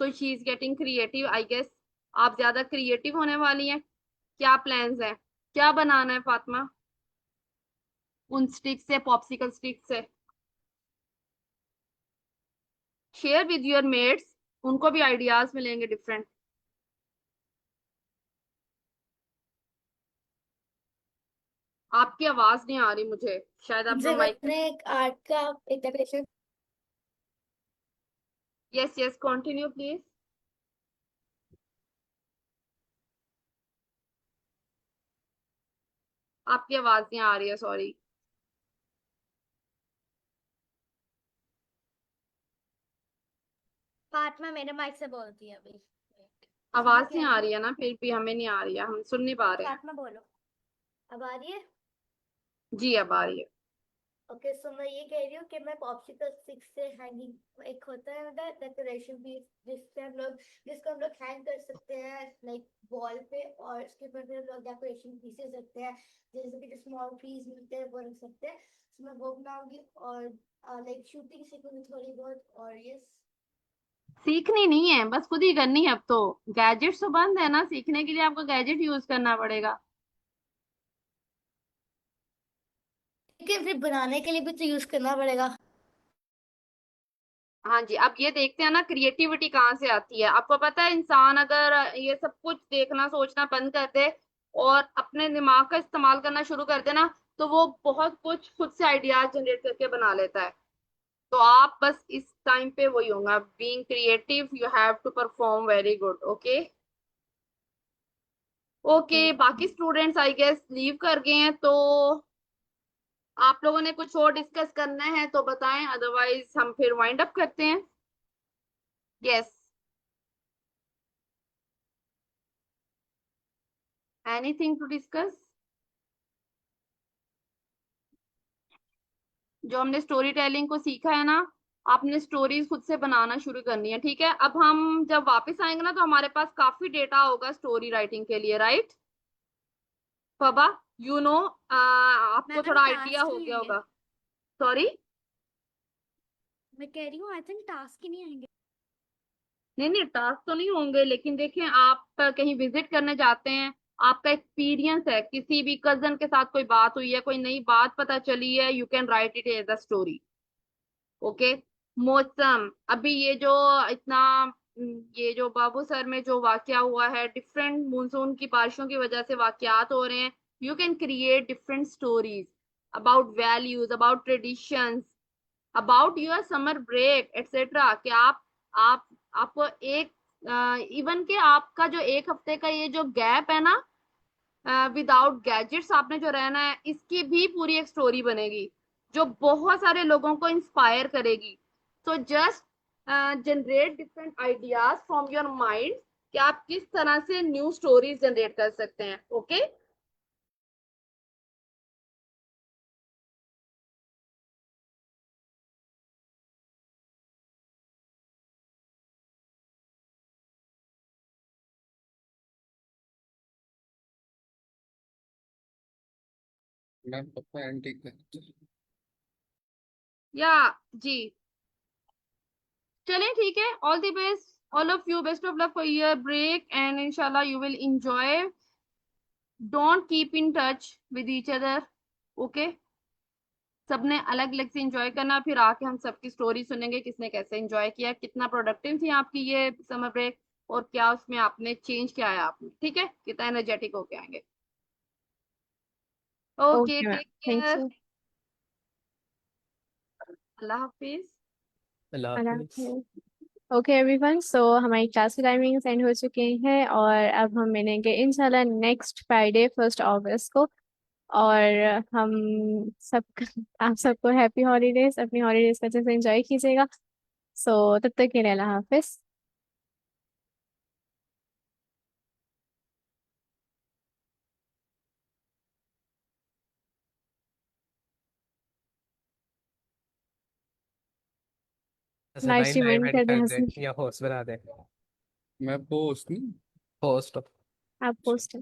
So she is getting creative I guess. आप ज्यादा क्रिएटिव होने वाली हैं, क्या प्लान्स हैं, क्या बनाना है फातिमा उन स्टिक से, पॉप्सिकल स्टिक से? शेयर विद योर मेट्स, उनको भी आइडियाज मिलेंगे डिफरेंट। आपकी आवाज नहीं आ रही मुझे, शायद आपका मुझे माइक। मैंने एक आर्ट का एक decoration. Yes yes, continue please. आपकी आवाज नहीं आ रही है, सॉरी। फातिमा मेरे माइक से बोलती है अभी। सुनो आवाज कह नहीं रही आ हूँ। रही है ना, फिर भी हमें नहीं आ रही है, हम सुन नहीं पा रहे हैं। फातिमा बोलो, अब आ रही है? जी अब आ रही है। ओके सो मैं ये कह रही हूँ कि मैं पॉप्सिकल स्टिक से हैंगिंग, एक होता है ना डेकोरेशन पीस, जिसको हम लोग हैंग कर सकते हैं लाइक वॉल पे, और उसके ऊपर फिर हम लोग डेकोरेशन पीसेस रखते हैं, जैसे कि जो स्मॉल ट्रीज मिलते हैं वो रख सकते हैं। तो मैं वो बनाऊंगी, और लाइक शूटिंग सीखूंगी थोड़ी बहुत, और यस। सीखनी नहीं है, बस खुद ही करनी है। अब तो गैजेट तो बंद है ना, सीखने के लिए आपको गैजेट यूज करना पड़ेगा। लेकिन फिर बनाने के लिए भी तो यूज करना पड़ेगा। हाँ जी, अब ये देखते हैं ना क्रिएटिविटी कहाँ से आती है। आपको पता है इंसान अगर ये सब कुछ देखना सोचना बंद कर दे और अपने दिमाग का इस्तेमाल करना शुरू कर दे ना, तो वो बहुत कुछ खुद से आइडियाज जनरेट करके बना लेता है। तो आप बस इस टाइम पे वही होगा, being creative you have to perform very good. Okay okay, बाकी स्टूडेंट्स आई गेस लीव कर गए हैं, तो आप लोगों ने कुछ और डिस्कस करना है तो बताएं, अदरवाइज हम फिर वाइंड अप करते हैं। Yes, anything to discuss? जो हमने स्टोरी टेलिंग को सीखा है ना, आपने स्टोरीज खुद से बनाना शुरू करनी है, ठीक है। अब हम जब वापस आएंगे ना तो हमारे पास काफी डेटा होगा स्टोरी राइटिंग के लिए, राइट फबा? यू नो आपको मैम थोड़ा आइडिया टास्क हो नहीं गया आएंगे, होगा। सॉरी? मैं कह रही हूँ आई थिंक टास्क ही नहीं आएंगे। नहीं नहीं, टास्क तो नहीं होंगे, लेकिन देखें आप कहीं विजिट करने जाते हैं, आपका एक्सपीरियंस है, किसी भी कजन के साथ कोई बात हुई है, कोई नई बात पता चली है, you can write it as a story. Okay. मौसम, अभी ये जो इतना ये जो बाबू सर में जो वाकया हुआ है, डिफरेंट मानसून की बारिशों की वजह से वाकयात हो रहे हैं, you can create different stories about values, about traditions, about your summer break etcetera. कि आप आपको एक इवन के आपका जो एक हफ्ते का ये जो गैप है ना, विदाउट गैजेट्स आपने जो रहना है, इसकी भी पूरी एक स्टोरी बनेगी जो बहुत सारे लोगों को इंस्पायर करेगी। So just generate different ideas from your mind कि आप किस तरह से न्यू स्टोरीज जनरेट कर सकते हैं। ओके मैम पापा आंटी का या जी, चलें ठीक है। All the best, all of you, best of luck for your break and इंशाल्लाह you will enjoy. Don't keep in touch with each other. Okay, सबने अलग अलग से एंजॉय करना, फिर आके हम सबकी स्टोरी सुनेंगे, किसने कैसे एंजॉय किया, कितना प्रोडक्टिव थी आपकी ये समर ब्रेक, और क्या उसमें आपने चेंज किया है आपने, ठीक है, कितना एनर्जेटिक होके आएंगे। Okay, okay ma'am, take thank care, you. Allah हाफिज। अल्लाह अल्लाह हाफिज। हाफिज़। ओके एवरीवन, सो हमारी क्लास की टाइमिंग्स एंड हो चुके हैं और अब हम मिलेंगे इंशाल्लाह नेक्स्ट फ्राइडे 1 अगस्त को। और हम सब आप सबको हैप्पी हॉलीडेज, अपनी हॉलीडेज अच्छे से एंजॉय कीजिएगा। सो तब तक के लिए अल्लाह हाफिज। ऐसा लाइव भाई स्ट्रीम लाइव एंड एंड कर दे कर दे हंसी। या होस्ट बना दे। मैं पोस्ट नहीं होस्ट। आप पोस्ट